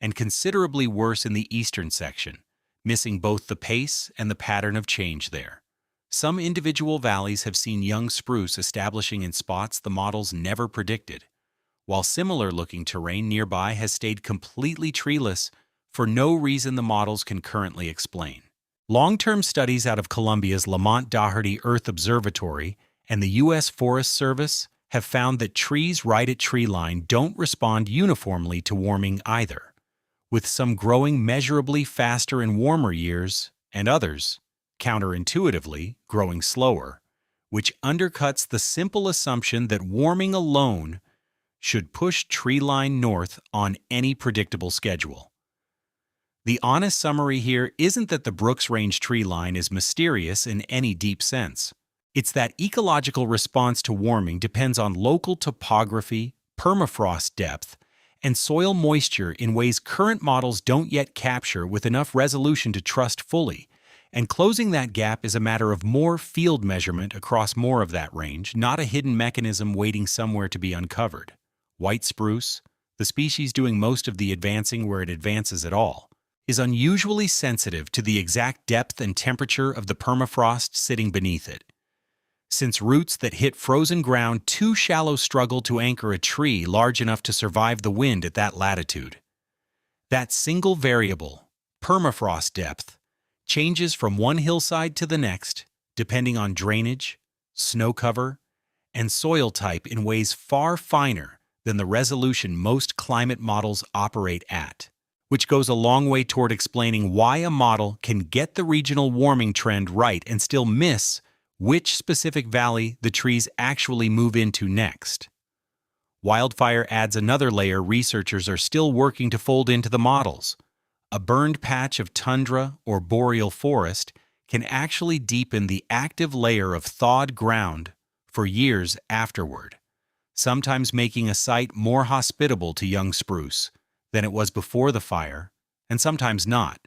and considerably worse in the eastern section, missing both the pace and the pattern of change there. Some individual valleys have seen young spruce establishing in spots the models never predicted, while similar-looking terrain nearby has stayed completely treeless for no reason the models can currently explain. Long-term studies out of Columbia's Lamont Doherty Earth Observatory and the U.S. Forest Service have found that trees right at tree line don't respond uniformly to warming either, with some growing measurably faster in warmer years and others, counterintuitively, growing slower, which undercuts the simple assumption that warming alone should push tree line north on any predictable schedule. The honest summary here isn't that the Brooks Range tree line is mysterious in any deep sense. It's that ecological response to warming depends on local topography, permafrost depth, and soil moisture in ways current models don't yet capture with enough resolution to trust fully, and closing that gap is a matter of more field measurement across more of that range, not a hidden mechanism waiting somewhere to be uncovered. White spruce, the species doing most of the advancing where it advances at all, is unusually sensitive to the exact depth and temperature of the permafrost sitting beneath it. Since roots that hit frozen ground too shallow struggle to anchor a tree large enough to survive the wind at that latitude. That single variable, permafrost depth, changes from one hillside to the next, depending on drainage, snow cover, and soil type in ways far finer than the resolution most climate models operate at, which goes a long way toward explaining why a model can get the regional warming trend right and still miss which specific valley the trees actually move into next. Wildfire adds another layer researchers are still working to fold into the models. A burned patch of tundra or boreal forest can actually deepen the active layer of thawed ground for years afterward, sometimes making a site more hospitable to young spruce than it was before the fire, and sometimes not,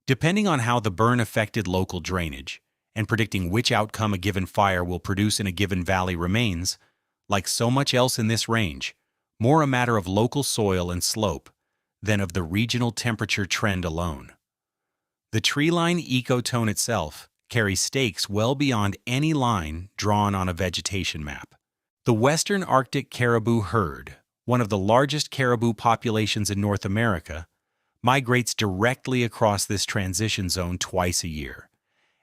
depending on how the burn affected local drainage, and predicting which outcome a given fire will produce in a given valley remains, like so much else in this range, more a matter of local soil and slope than of the regional temperature trend alone. The treeline ecotone itself carries stakes well beyond any line drawn on a vegetation map. The western Arctic caribou herd, one of the largest caribou populations in North America, migrates directly across this transition zone twice a year,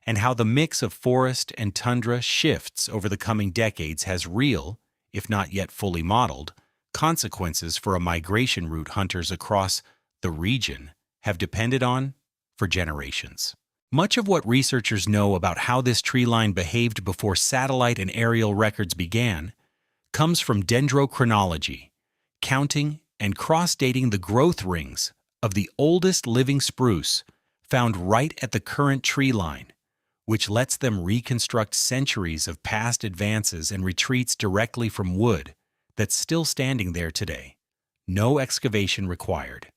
and how the mix of forest and tundra shifts over the coming decades has real, if not yet fully modeled, consequences for a migration route hunters across the region have depended on for generations. Much of what researchers know about how this tree line behaved before satellite and aerial records began comes from dendrochronology, counting and cross-dating the growth rings of the oldest living spruce found right at the current tree line, which lets them reconstruct centuries of past advances and retreats directly from wood that's still standing there today. No excavation required.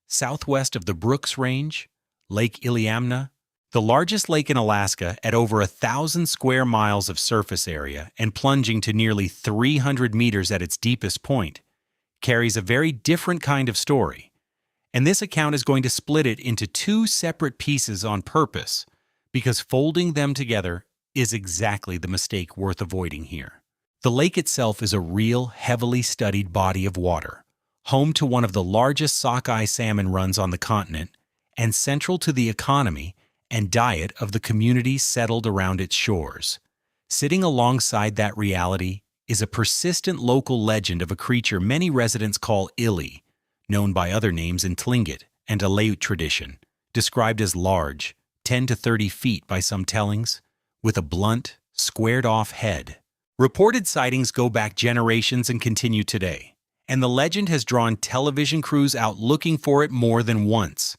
Southwest of the Brooks Range, Lake Iliamna, the largest lake in Alaska at over 1,000 square miles of surface area and plunging to nearly 300 meters at its deepest point, carries a very different kind of story, and this account is going to split it into two separate pieces on purpose, because folding them together is exactly the mistake worth avoiding here. The lake itself is a real, heavily studied body of water, home to one of the largest sockeye salmon runs on the continent, and central to the economy and diet of the communities settled around its shores, Sitting alongside that reality is a persistent local legend of a creature many residents call Ili, known by other names in Tlingit and Aleut tradition, described as large, 10 to 30 feet by some tellings, with a blunt, squared-off head. Reported sightings go back generations and continue today, and the legend has drawn television crews out looking for it more than once.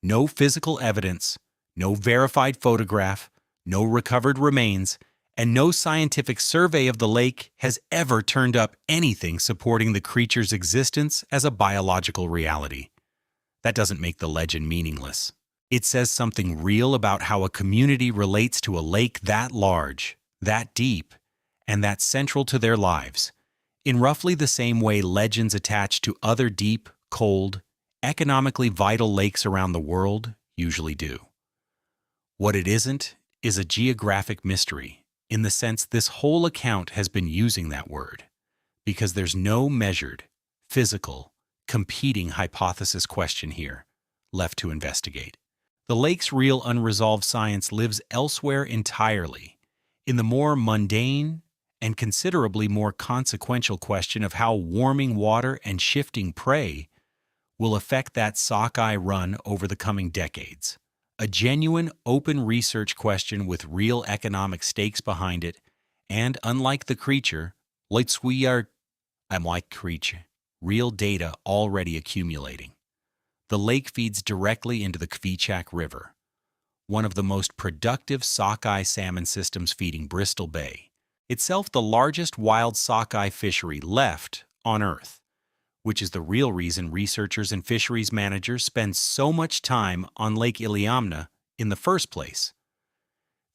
No physical evidence, no verified photograph, no recovered remains, and no scientific survey of the lake has ever turned up anything supporting the creature's existence as a biological reality. That doesn't make the legend meaningless. It says something real about how a community relates to a lake that large, that deep, and that central to their lives, in roughly the same way legends attached to other deep, cold, economically vital lakes around the world usually do. What it isn't is a geographic mystery, in the sense this whole account has been using that word, because there's no measured, physical, competing hypothesis question here left to investigate. The lake's real unresolved science lives elsewhere entirely, in the more mundane and considerably more consequential question of how warming water and shifting prey will affect that sockeye run over the coming decades. A genuine, open research question with real economic stakes behind it, and unlike the creature, real data already accumulating. The lake feeds directly into the Kvichak River, one of the most productive sockeye salmon systems feeding Bristol Bay, itself the largest wild sockeye fishery left on Earth, which is the real reason researchers and fisheries managers spend so much time on Lake Iliamna in the first place.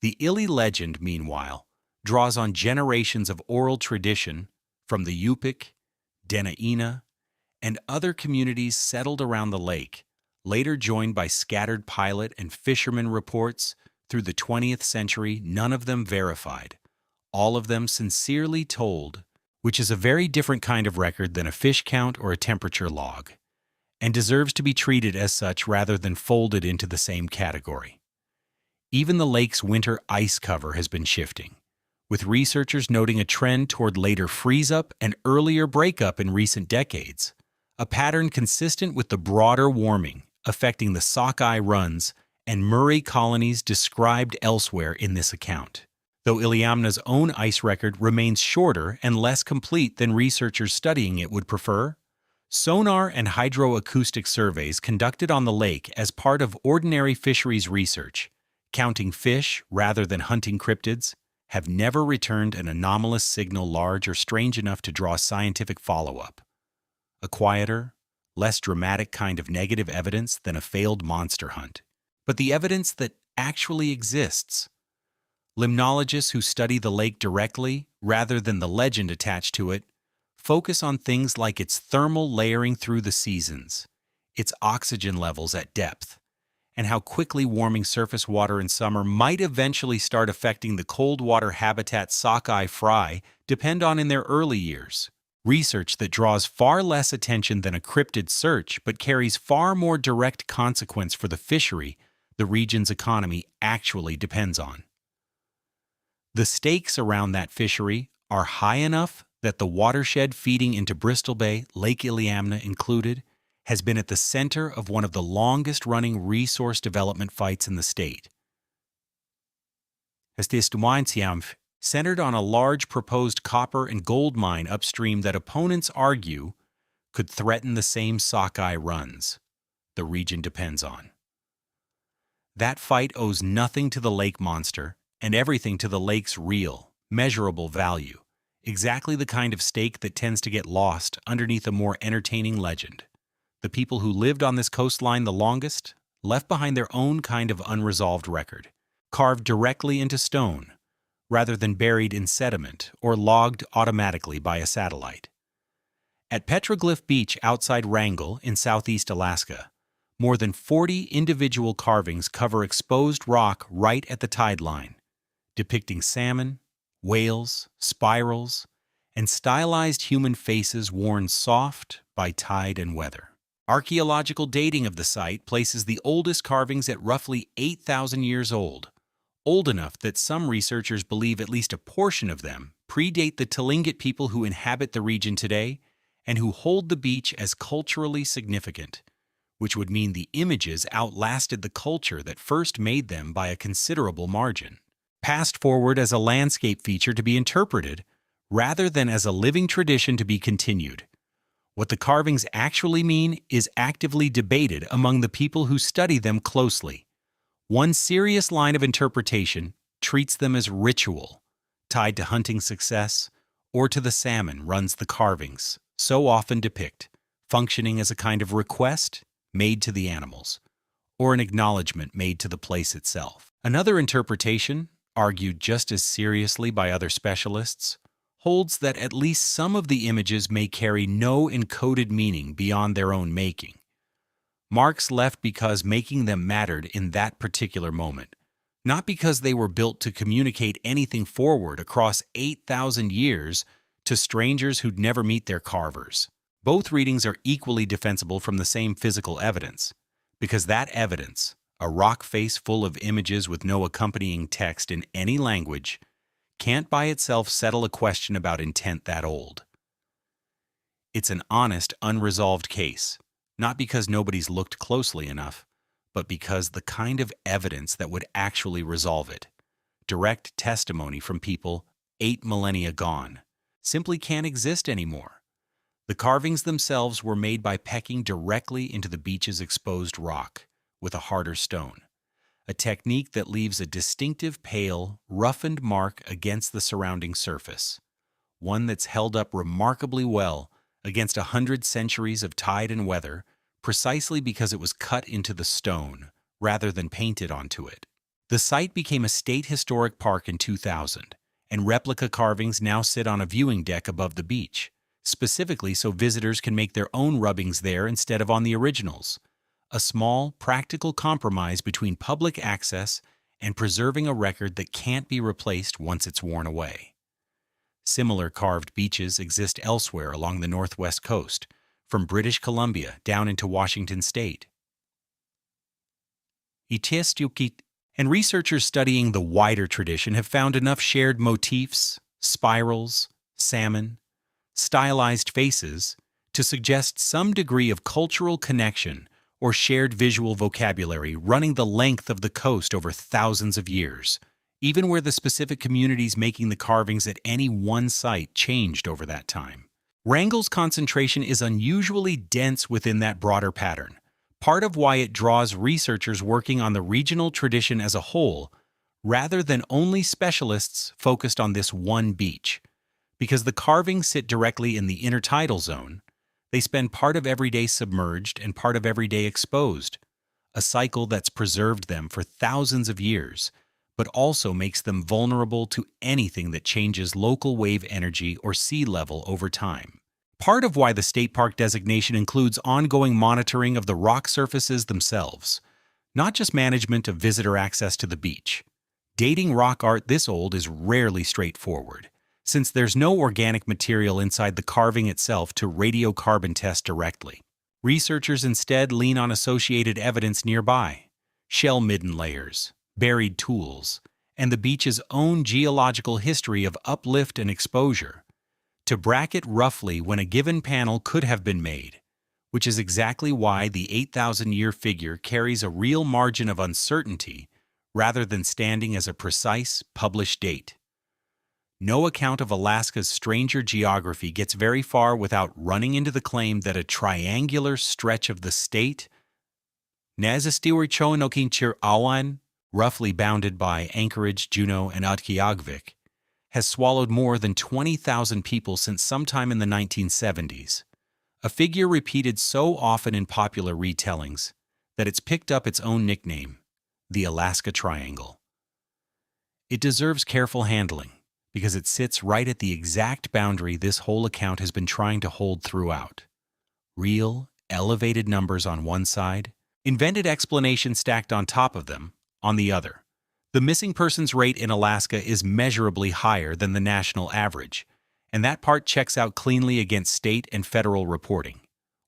The Ili legend, meanwhile, draws on generations of oral tradition from the Yupik, Dena'ina, and other communities settled around the lake, later joined by scattered pilot and fisherman reports through the 20th century, none of them verified, all of them sincerely told, which is a very different kind of record than a fish count or a temperature log, and deserves to be treated as such rather than folded into the same category. Even the lake's winter ice cover has been shifting, with researchers noting a trend toward later freeze-up and earlier breakup in recent decades, a pattern consistent with the broader warming affecting the sockeye runs and Murray colonies described elsewhere in this account. Though Iliamna's own ice record remains shorter and less complete than researchers studying it would prefer, sonar and hydroacoustic surveys conducted on the lake as part of ordinary fisheries research, counting fish rather than hunting cryptids, have never returned an anomalous signal large or strange enough to draw scientific follow-up. A quieter, less dramatic kind of negative evidence than a failed monster hunt, but the evidence that actually exists. Limnologists who study the lake directly, rather than the legend attached to it, focus on things like its thermal layering through the seasons, its oxygen levels at depth, and how quickly warming surface water in summer might eventually start affecting the cold water habitat sockeye fry depend on in their early years. Research that draws far less attention than a cryptid search but carries far more direct consequence for the fishery the region's economy actually depends on. The stakes around that fishery are high enough that the watershed feeding into Bristol Bay, Lake Iliamna included, has been at the center of one of the longest-running resource development fights in the state. Centered on a large proposed copper and gold mine upstream that opponents argue could threaten the same sockeye runs the region depends on. That fight owes nothing to the lake monster and everything to the lake's real, measurable value, exactly the kind of stake that tends to get lost underneath a more entertaining legend. The people who lived on this coastline the longest left behind their own kind of unresolved record, carved directly into stone, rather than buried in sediment or logged automatically by a satellite. At Petroglyph Beach outside Wrangell in southeast Alaska, more than 40 individual carvings cover exposed rock right at the tide line, depicting salmon, whales, spirals, and stylized human faces worn soft by tide and weather. Archaeological dating of the site places the oldest carvings at roughly 8,000 years old, old enough that some researchers believe at least a portion of them predate the Tlingit people who inhabit the region today and who hold the beach as culturally significant, which would mean the images outlasted the culture that first made them by a considerable margin. Passed forward as a landscape feature to be interpreted, rather than as a living tradition to be continued. What the carvings actually mean is actively debated among the people who study them closely. One serious line of interpretation treats them as ritual, tied to hunting success, or to the salmon runs the carvings so often depict, functioning as a kind of request made to the animals, or an acknowledgement made to the place itself. Another interpretation, argued just as seriously by other specialists, holds that at least some of the images may carry no encoded meaning beyond their own making. Marks left because making them mattered in that particular moment, not because they were built to communicate anything forward across 8,000 years to strangers who'd never meet their carvers. Both readings are equally defensible from the same physical evidence, because that evidence, a rock face full of images with no accompanying text in any language, can't by itself settle a question about intent that old. It's an honest, unresolved case, not because nobody's looked closely enough, but because the kind of evidence that would actually resolve it, direct testimony from people 8 millennia gone, simply can't exist anymore. The carvings themselves were made by pecking directly into the beach's exposed rock with a harder stone, a technique that leaves a distinctive pale, roughened mark against the surrounding surface, one that's held up remarkably well against 100 centuries of tide and weather, precisely because it was cut into the stone rather than painted onto it. The site became a state historic park in 2000, and replica carvings now sit on a viewing deck above the beach, specifically so visitors can make their own rubbings there instead of on the originals. A small, practical compromise between public access and preserving a record that can't be replaced once it's worn away. Similar carved beaches exist elsewhere along the northwest coast, from British Columbia down into Washington state. And researchers studying the wider tradition have found enough shared motifs, spirals, salmon, stylized faces to suggest some degree of cultural connection or shared visual vocabulary running the length of the coast over thousands of years, even where the specific communities making the carvings at any one site changed over that time. Wrangell's concentration is unusually dense within that broader pattern, part of why it draws researchers working on the regional tradition as a whole, rather than only specialists focused on this one beach. Because the carvings sit directly in the intertidal zone, they spend part of every day submerged and part of every day exposed, a cycle that's preserved them for thousands of years, but also makes them vulnerable to anything that changes local wave energy or sea level over time. Part of why the state park designation includes ongoing monitoring of the rock surfaces themselves, not just management of visitor access to the beach. Dating rock art this old is rarely straightforward, since there's no organic material inside the carving itself to radiocarbon test directly. Researchers instead lean on associated evidence nearby: shell midden layers, buried tools, and the beach's own geological history of uplift and exposure, to bracket roughly when a given panel could have been made, which is exactly why the 8,000-year figure carries a real margin of uncertainty rather than standing as a precise, published date. No account of Alaska's stranger geography gets very far without running into the claim that a triangular stretch of the state, Awan, roughly bounded by Anchorage, Juneau, and Utqiagvik, has swallowed more than 20,000 people since sometime in the 1970s, a figure repeated so often in popular retellings that it's picked up its own nickname, the Alaska Triangle. It deserves careful handling, because it sits right at the exact boundary this whole account has been trying to hold throughout. Real, elevated numbers on one side, invented explanations stacked on top of them on the other. The missing persons rate in Alaska is measurably higher than the national average, and that part checks out cleanly against state and federal reporting.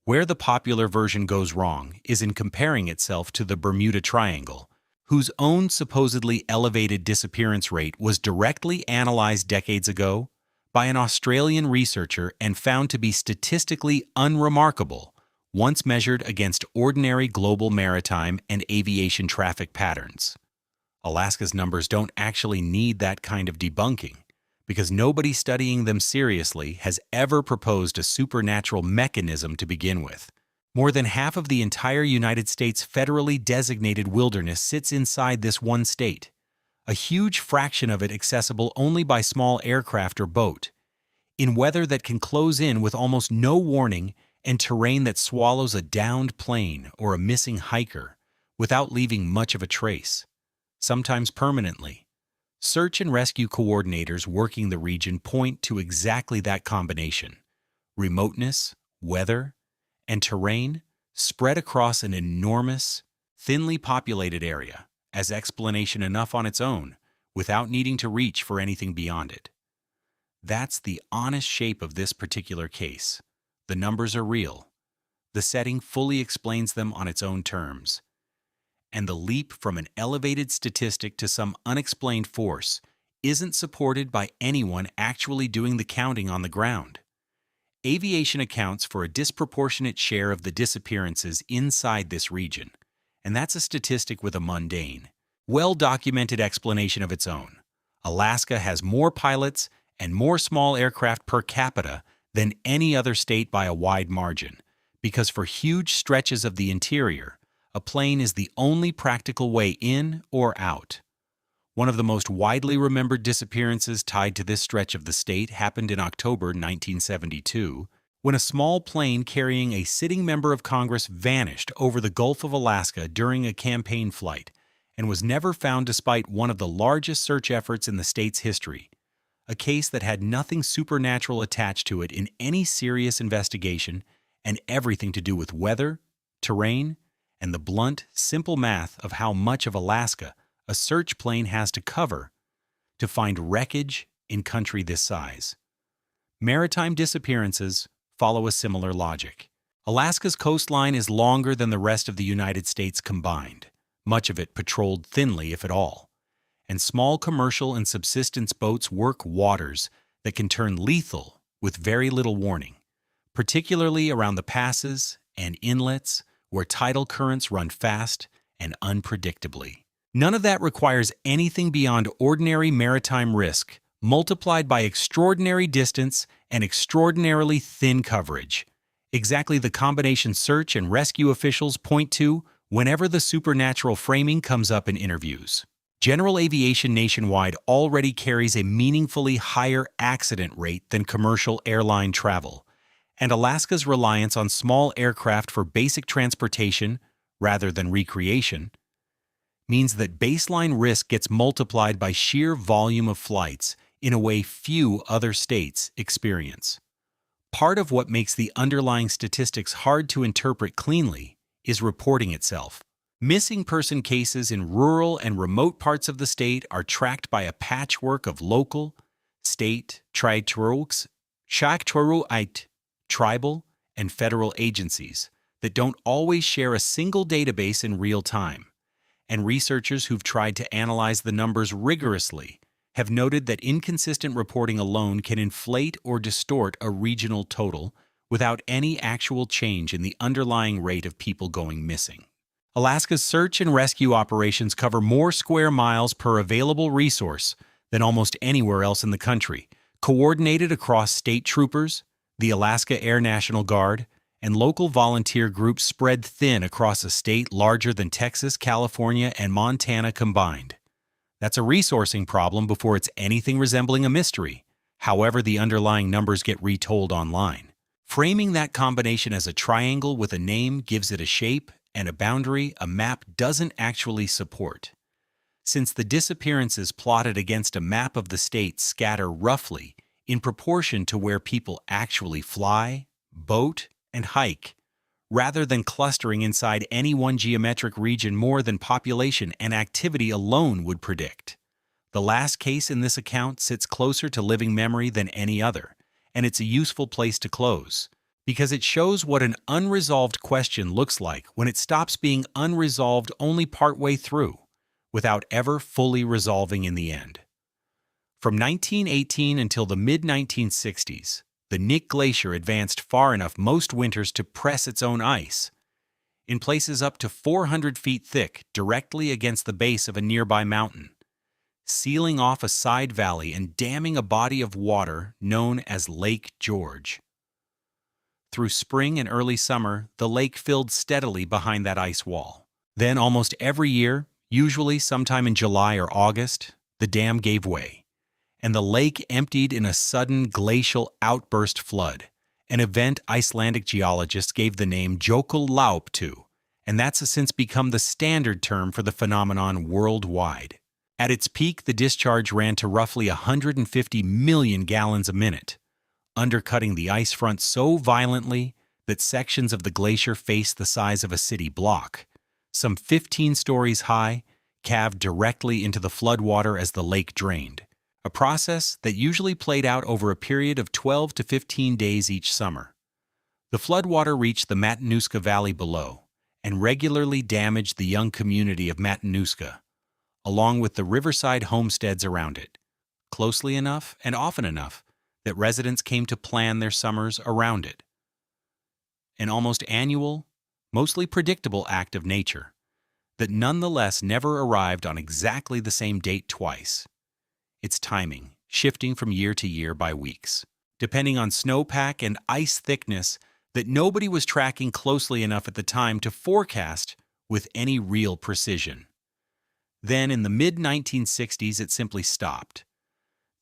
Where the popular version goes wrong is in comparing itself to the Bermuda Triangle, whose own supposedly elevated disappearance rate was directly analyzed decades ago by an Australian researcher and found to be statistically unremarkable once measured against ordinary global maritime and aviation traffic patterns. Alaska's numbers don't actually need that kind of debunking, because nobody studying them seriously has ever proposed a supernatural mechanism to begin with. More than half of the entire United States federally designated wilderness sits inside this one state, a huge fraction of it accessible only by small aircraft or boat, in weather that can close in with almost no warning and terrain that swallows a downed plane or a missing hiker without leaving much of a trace, sometimes permanently. Search and rescue coordinators working the region point to exactly that combination: remoteness, weather, and terrain spread across an enormous, thinly populated area as explanation enough on its own without needing to reach for anything beyond it. That's the honest shape of this particular case. The numbers are real. The setting fully explains them on its own terms. And the leap from an elevated statistic to some unexplained force isn't supported by anyone actually doing the counting on the ground. Aviation accounts for a disproportionate share of the disappearances inside this region, and that's a statistic with a mundane, well-documented explanation of its own. Alaska has more pilots and more small aircraft per capita than any other state by a wide margin, because for huge stretches of the interior, a plane is the only practical way in or out. One of the most widely remembered disappearances tied to this stretch of the state happened in October 1972, when a small plane carrying a sitting member of Congress vanished over the Gulf of Alaska during a campaign flight and was never found despite one of the largest search efforts in the state's history, a case that had nothing supernatural attached to it in any serious investigation and everything to do with weather, terrain, and the blunt, simple math of how much of Alaska a search plane has to cover to find wreckage in country this size. Maritime disappearances follow a similar logic. Alaska's coastline is longer than the rest of the United States combined, much of it patrolled thinly if at all, and small commercial and subsistence boats work waters that can turn lethal with very little warning, particularly around the passes and inlets where tidal currents run fast and unpredictably. None of that requires anything beyond ordinary maritime risk, multiplied by extraordinary distance and extraordinarily thin coverage. Exactly the combination search and rescue officials point to whenever the supernatural framing comes up in interviews. General aviation nationwide already carries a meaningfully higher accident rate than commercial airline travel, and Alaska's reliance on small aircraft for basic transportation, rather than recreation, means that baseline risk gets multiplied by sheer volume of flights in a way few other states experience. Part of what makes the underlying statistics hard to interpret cleanly is reporting itself. Missing person cases in rural and remote parts of the state are tracked by a patchwork of local, state, tribal, and federal agencies that don't always share a single database in real time. And researchers who've tried to analyze the numbers rigorously have noted that inconsistent reporting alone can inflate or distort a regional total without any actual change in the underlying rate of people going missing. Alaska's search and rescue operations cover more square miles per available resource than almost anywhere else in the country, coordinated across state troopers, the Alaska Air National Guard, and local volunteer groups spread thin across a state larger than Texas, California, and Montana combined. That's a resourcing problem before it's anything resembling a mystery, however the underlying numbers get retold online. Framing that combination as a triangle with a name gives it a shape and a boundary a map doesn't actually support. Since the disappearances plotted against a map of the state scatter roughly in proportion to where people actually fly, boat, and hike, rather than clustering inside any one geometric region more than population and activity alone would predict. The last case in this account sits closer to living memory than any other, and it's a useful place to close, because it shows what an unresolved question looks like when it stops being unresolved only partway through, without ever fully resolving in the end. From 1918 until the mid-1960s, the Knik Glacier advanced far enough most winters to press its own ice, in places up to 400 feet thick directly against the base of a nearby mountain, sealing off a side valley and damming a body of water known as Lake George. Through spring and early summer, the lake filled steadily behind that ice wall. Then almost every year, usually sometime in July or August, the dam gave way, and the lake emptied in a sudden glacial outburst flood, an event Icelandic geologists gave the name Jökullaup to, and that's since become the standard term for the phenomenon worldwide. At its peak, the discharge ran to roughly 150 million gallons a minute, undercutting the ice front so violently that sections of the glacier faced the size of a city block, some 15 stories high, calved directly into the floodwater as the lake drained, a process that usually played out over a period of 12 to 15 days each summer. The floodwater reached the Matanuska Valley below and regularly damaged the young community of Matanuska, along with the riverside homesteads around it, closely enough and often enough that residents came to plan their summers around it. An almost annual, mostly predictable act of nature that nonetheless never arrived on exactly the same date twice, its timing shifting from year to year by weeks, depending on snowpack and ice thickness that nobody was tracking closely enough at the time to forecast with any real precision. Then in the mid-1960s, it simply stopped.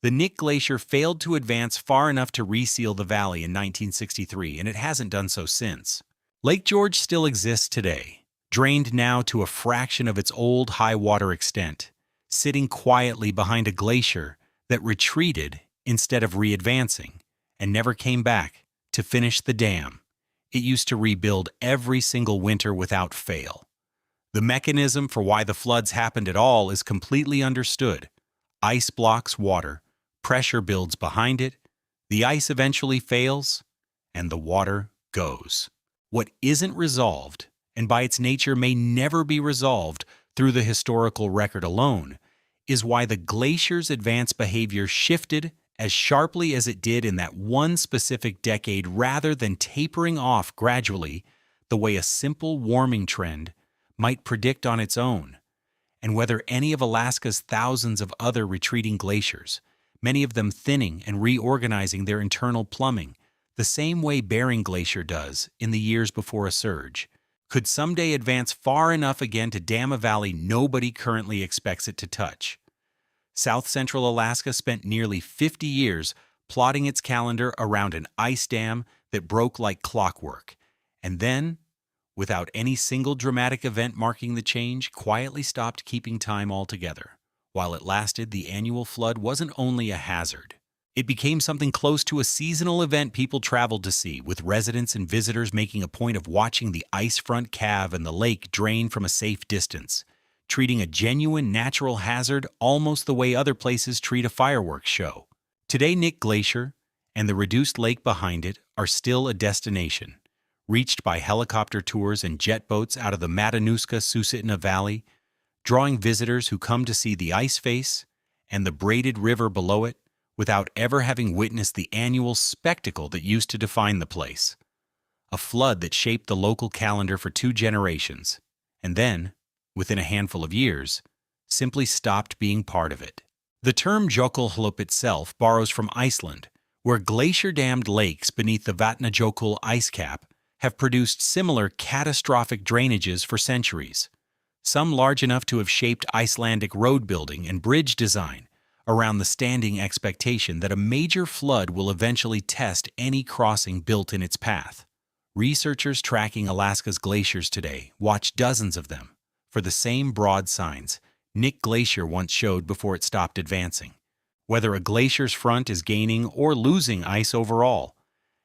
The Knik Glacier failed to advance far enough to reseal the valley in 1963, and it hasn't done so since. Lake George still exists today, drained now to a fraction of its old high-water extent, sitting quietly behind a glacier that retreated instead of re-advancing, and never came back to finish the dam it used to rebuild every single winter without fail. The mechanism for why the floods happened at all is completely understood. Ice blocks water, pressure builds behind it, the ice eventually fails, and the water goes. What isn't resolved, and by its nature may never be resolved through the historical record alone, is why the glacier's advanced behavior shifted as sharply as it did in that one specific decade rather than tapering off gradually the way a simple warming trend might predict on its own, and whether any of Alaska's thousands of other retreating glaciers, many of them thinning and reorganizing their internal plumbing, the same way Bering Glacier does in the years before a surge, could someday advance far enough again to dam a valley nobody currently expects it to touch. South Central Alaska spent nearly 50 years plotting its calendar around an ice dam that broke like clockwork, and then, without any single dramatic event marking the change, quietly stopped keeping time altogether. While it lasted, the annual flood wasn't only a hazard. It became something close to a seasonal event people traveled to see, with residents and visitors making a point of watching the ice front calve and the lake drain from a safe distance, treating a genuine natural hazard almost the way other places treat a fireworks show. Today, Knik Glacier and the reduced lake behind it are still a destination, reached by helicopter tours and jet boats out of the Matanuska-Susitna Valley, drawing visitors who come to see the ice face and the braided river below it without ever having witnessed the annual spectacle that used to define the place. A flood that shaped the local calendar for 2 generations, and then, within a handful of years, simply stopped being part of it. The term Jökullaup itself borrows from Iceland, where glacier-dammed lakes beneath the Vatnajökull ice cap have produced similar catastrophic drainages for centuries, some large enough to have shaped Icelandic road building and bridge design around the standing expectation that a major flood will eventually test any crossing built in its path. Researchers tracking Alaska's glaciers today watch dozens of them for the same broad signs Knik Glacier once showed before it stopped advancing, whether a glacier's front is gaining or losing ice overall,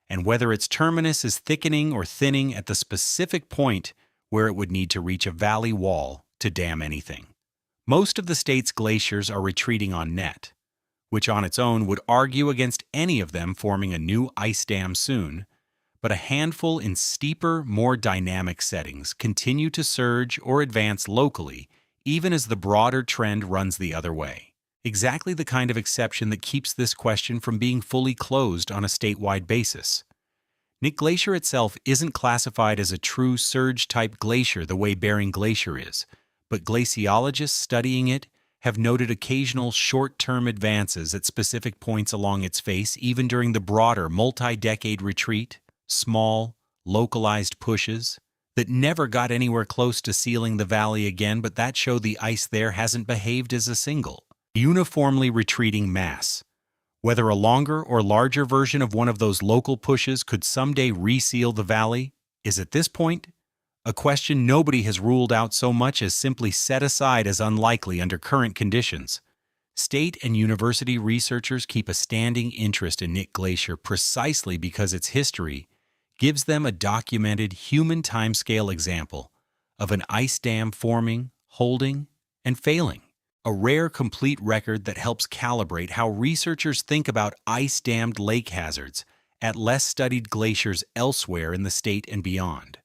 and whether its terminus is thickening or thinning at the specific point where it would need to reach a valley wall to dam anything. Most of the state's glaciers are retreating on net, which on its own would argue against any of them forming a new ice dam soon, but a handful in steeper, more dynamic settings continue to surge or advance locally even as the broader trend runs the other way. Exactly the kind of exception that keeps this question from being fully closed on a statewide basis. Nick Glacier itself isn't classified as a true surge-type glacier the way Bering Glacier is, but glaciologists studying it have noted occasional short-term advances at specific points along its face even during the broader multi-decade retreat, small, localized pushes that never got anywhere close to sealing the valley again, but that show the ice there hasn't behaved as a single, uniformly retreating mass. Whether a longer or larger version of one of those local pushes could someday reseal the valley is at this point a question nobody has ruled out so much as simply set aside as unlikely under current conditions. State and university researchers keep a standing interest in Nick Glacier precisely because its history gives them a documented human timescale example of an ice dam forming, holding, and failing. A rare complete record that helps calibrate how researchers think about ice-dammed lake hazards at less studied glaciers elsewhere in the state and beyond.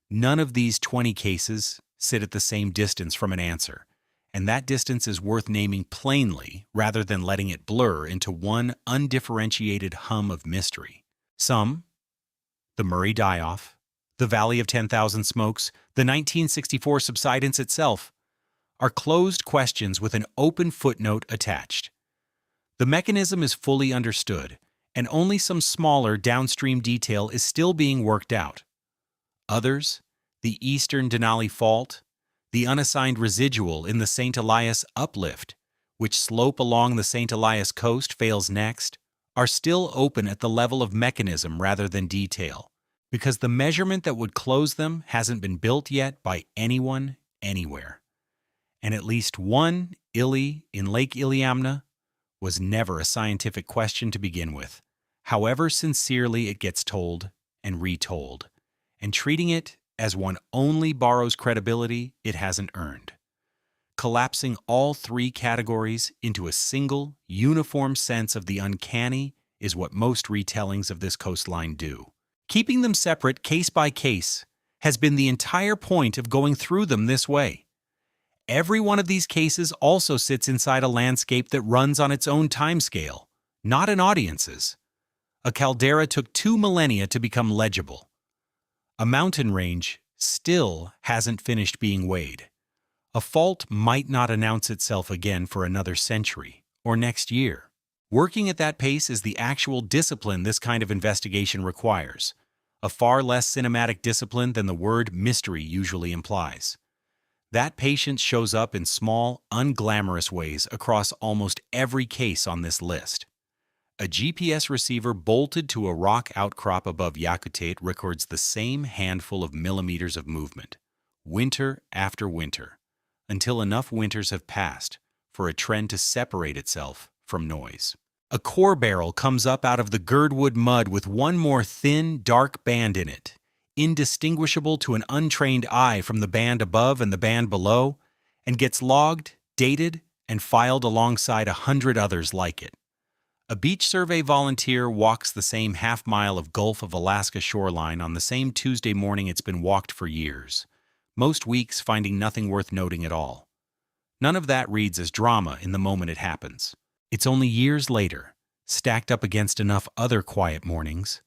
None of these 20 cases sit at the same distance from an answer, and that distance is worth naming plainly rather than letting it blur into one undifferentiated hum of mystery. Some, the Murray die-off, the Valley of 10,000 Smokes, the 1964 subsidence itself, are closed questions with an open footnote attached. The mechanism is fully understood, and only some smaller downstream detail is still being worked out. Others, the eastern Denali Fault, the unassigned residual in the St. Elias uplift, which slope along the St. Elias coast fails next, are still open at the level of mechanism rather than detail, because the measurement that would close them hasn't been built yet by anyone, anywhere. And at least one Ili in Lake Iliamna was never a scientific question to begin with, however sincerely it gets told and retold, and treating it as one only borrows credibility it hasn't earned. Collapsing all three categories into a single, uniform sense of the uncanny is what most retellings of this coastline do. Keeping them separate case by case has been the entire point of going through them this way. Every one of these cases also sits inside a landscape that runs on its own timescale, not an audience's. A caldera took 2 millennia to become legible. A mountain range still hasn't finished being weighed. A fault might not announce itself again for another century or next year. Working at that pace is the actual discipline this kind of investigation requires, a far less cinematic discipline than the word mystery usually implies. That patience shows up in small, unglamorous ways across almost every case on this list. A GPS receiver bolted to a rock outcrop above Yakutate records the same handful of millimeters of movement, winter after winter, until enough winters have passed for a trend to separate itself from noise. A core barrel comes up out of the Girdwood mud with one more thin, dark band in it, indistinguishable to an untrained eye from the band above and the band below, and gets logged, dated, and filed alongside 100 others like it. A beach survey volunteer walks the same half-mile of Gulf of Alaska shoreline on the same Tuesday morning it's been walked for years, most weeks finding nothing worth noting at all. None of that reads as drama in the moment it happens. It's only years later, stacked up against enough other quiet mornings,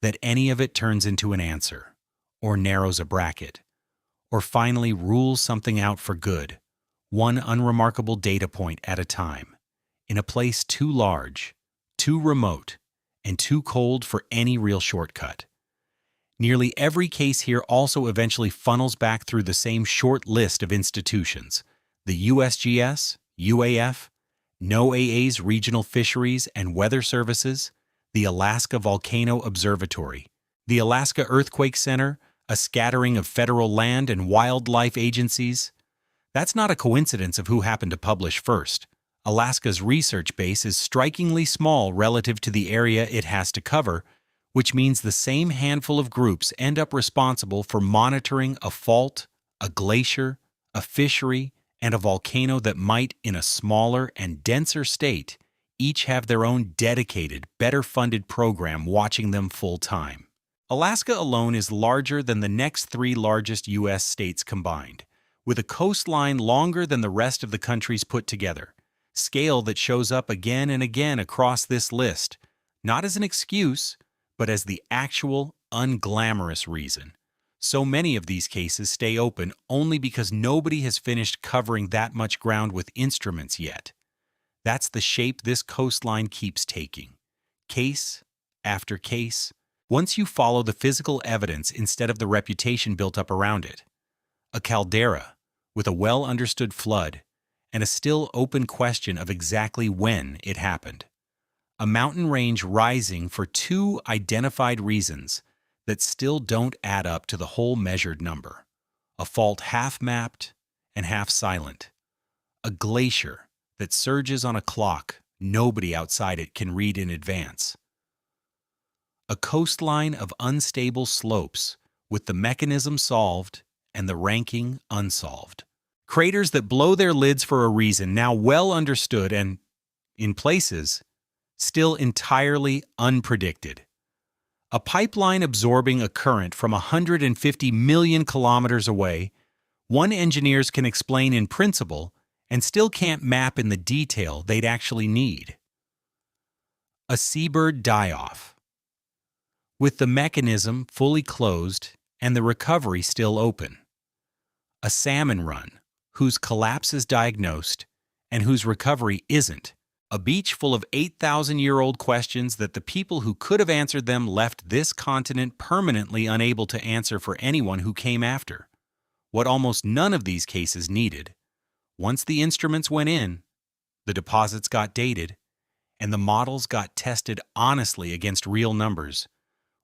that any of it turns into an answer, or narrows a bracket, or finally rules something out for good, one unremarkable data point at a time, in a place too large, too remote, and too cold for any real shortcut. Nearly every case here also eventually funnels back through the same short list of institutions: the USGS, UAF, NOAA's Regional Fisheries and Weather Services, the Alaska Volcano Observatory, the Alaska Earthquake Center, a scattering of federal land and wildlife agencies. That's not a coincidence of who happened to publish first. Alaska's research base is strikingly small relative to the area it has to cover, which means the same handful of groups end up responsible for monitoring a fault, a glacier, a fishery, and a volcano that might, in a smaller and denser state, each have their own dedicated, better-funded program watching them full-time. Alaska alone is larger than the next 3 largest U.S. states combined, with a coastline longer than the rest of the countries put together, scale that shows up again and again across this list, not as an excuse, but as the actual unglamorous reason. So many of these cases stay open only because nobody has finished covering that much ground with instruments yet. That's the shape this coastline keeps taking. Case after case, once you follow the physical evidence instead of the reputation built up around it. A caldera with a well-understood flood and a still open question of exactly when it happened. A mountain range rising for two identified reasons that still don't add up to the whole measured number. A fault half-mapped and half-silent. A glacier that surges on a clock nobody outside it can read in advance. A coastline of unstable slopes with the mechanism solved and the ranking unsolved. Craters that blow their lids for a reason now well understood and, in places, still entirely unpredicted. A pipeline absorbing a current from 150 million kilometers away, one engineers can explain in principle and still can't map in the detail they'd actually need. A seabird die-off. With the mechanism fully closed and the recovery still open. A salmon run, whose collapse is diagnosed and whose recovery isn't. A beach full of 8,000-year-old questions that the people who could have answered them left this continent permanently unable to answer for anyone who came after. What almost none of these cases needed. Once the instruments went in, the deposits got dated, and the models got tested honestly against real numbers,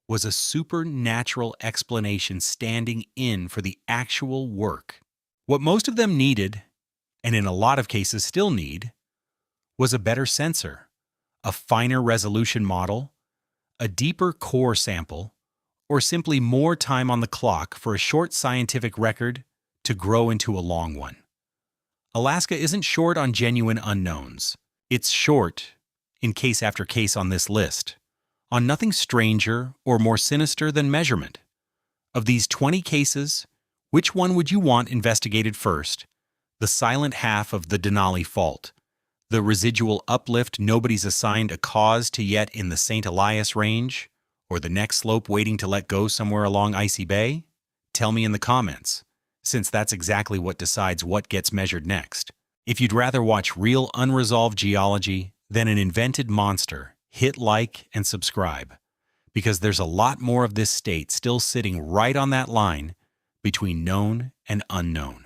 was a supernatural explanation standing in for the actual work. What most of them needed, and in a lot of cases still need, was a better sensor, a finer resolution model, a deeper core sample, or simply more time on the clock for a short scientific record to grow into a long one. Alaska isn't short on genuine unknowns. It's short, in case after case on this list, on nothing stranger or more sinister than measurement. Of these 20 cases, which one would you want investigated first? The silent half of the Denali Fault, the residual uplift nobody's assigned a cause to yet in the St. Elias Range, or the next slope waiting to let go somewhere along Icy Bay? Tell me in the comments, since that's exactly what decides what gets measured next. If you'd rather watch real unresolved geology than an invented monster, hit like and subscribe, because there's a lot more of this state still sitting right on that line between known and unknown.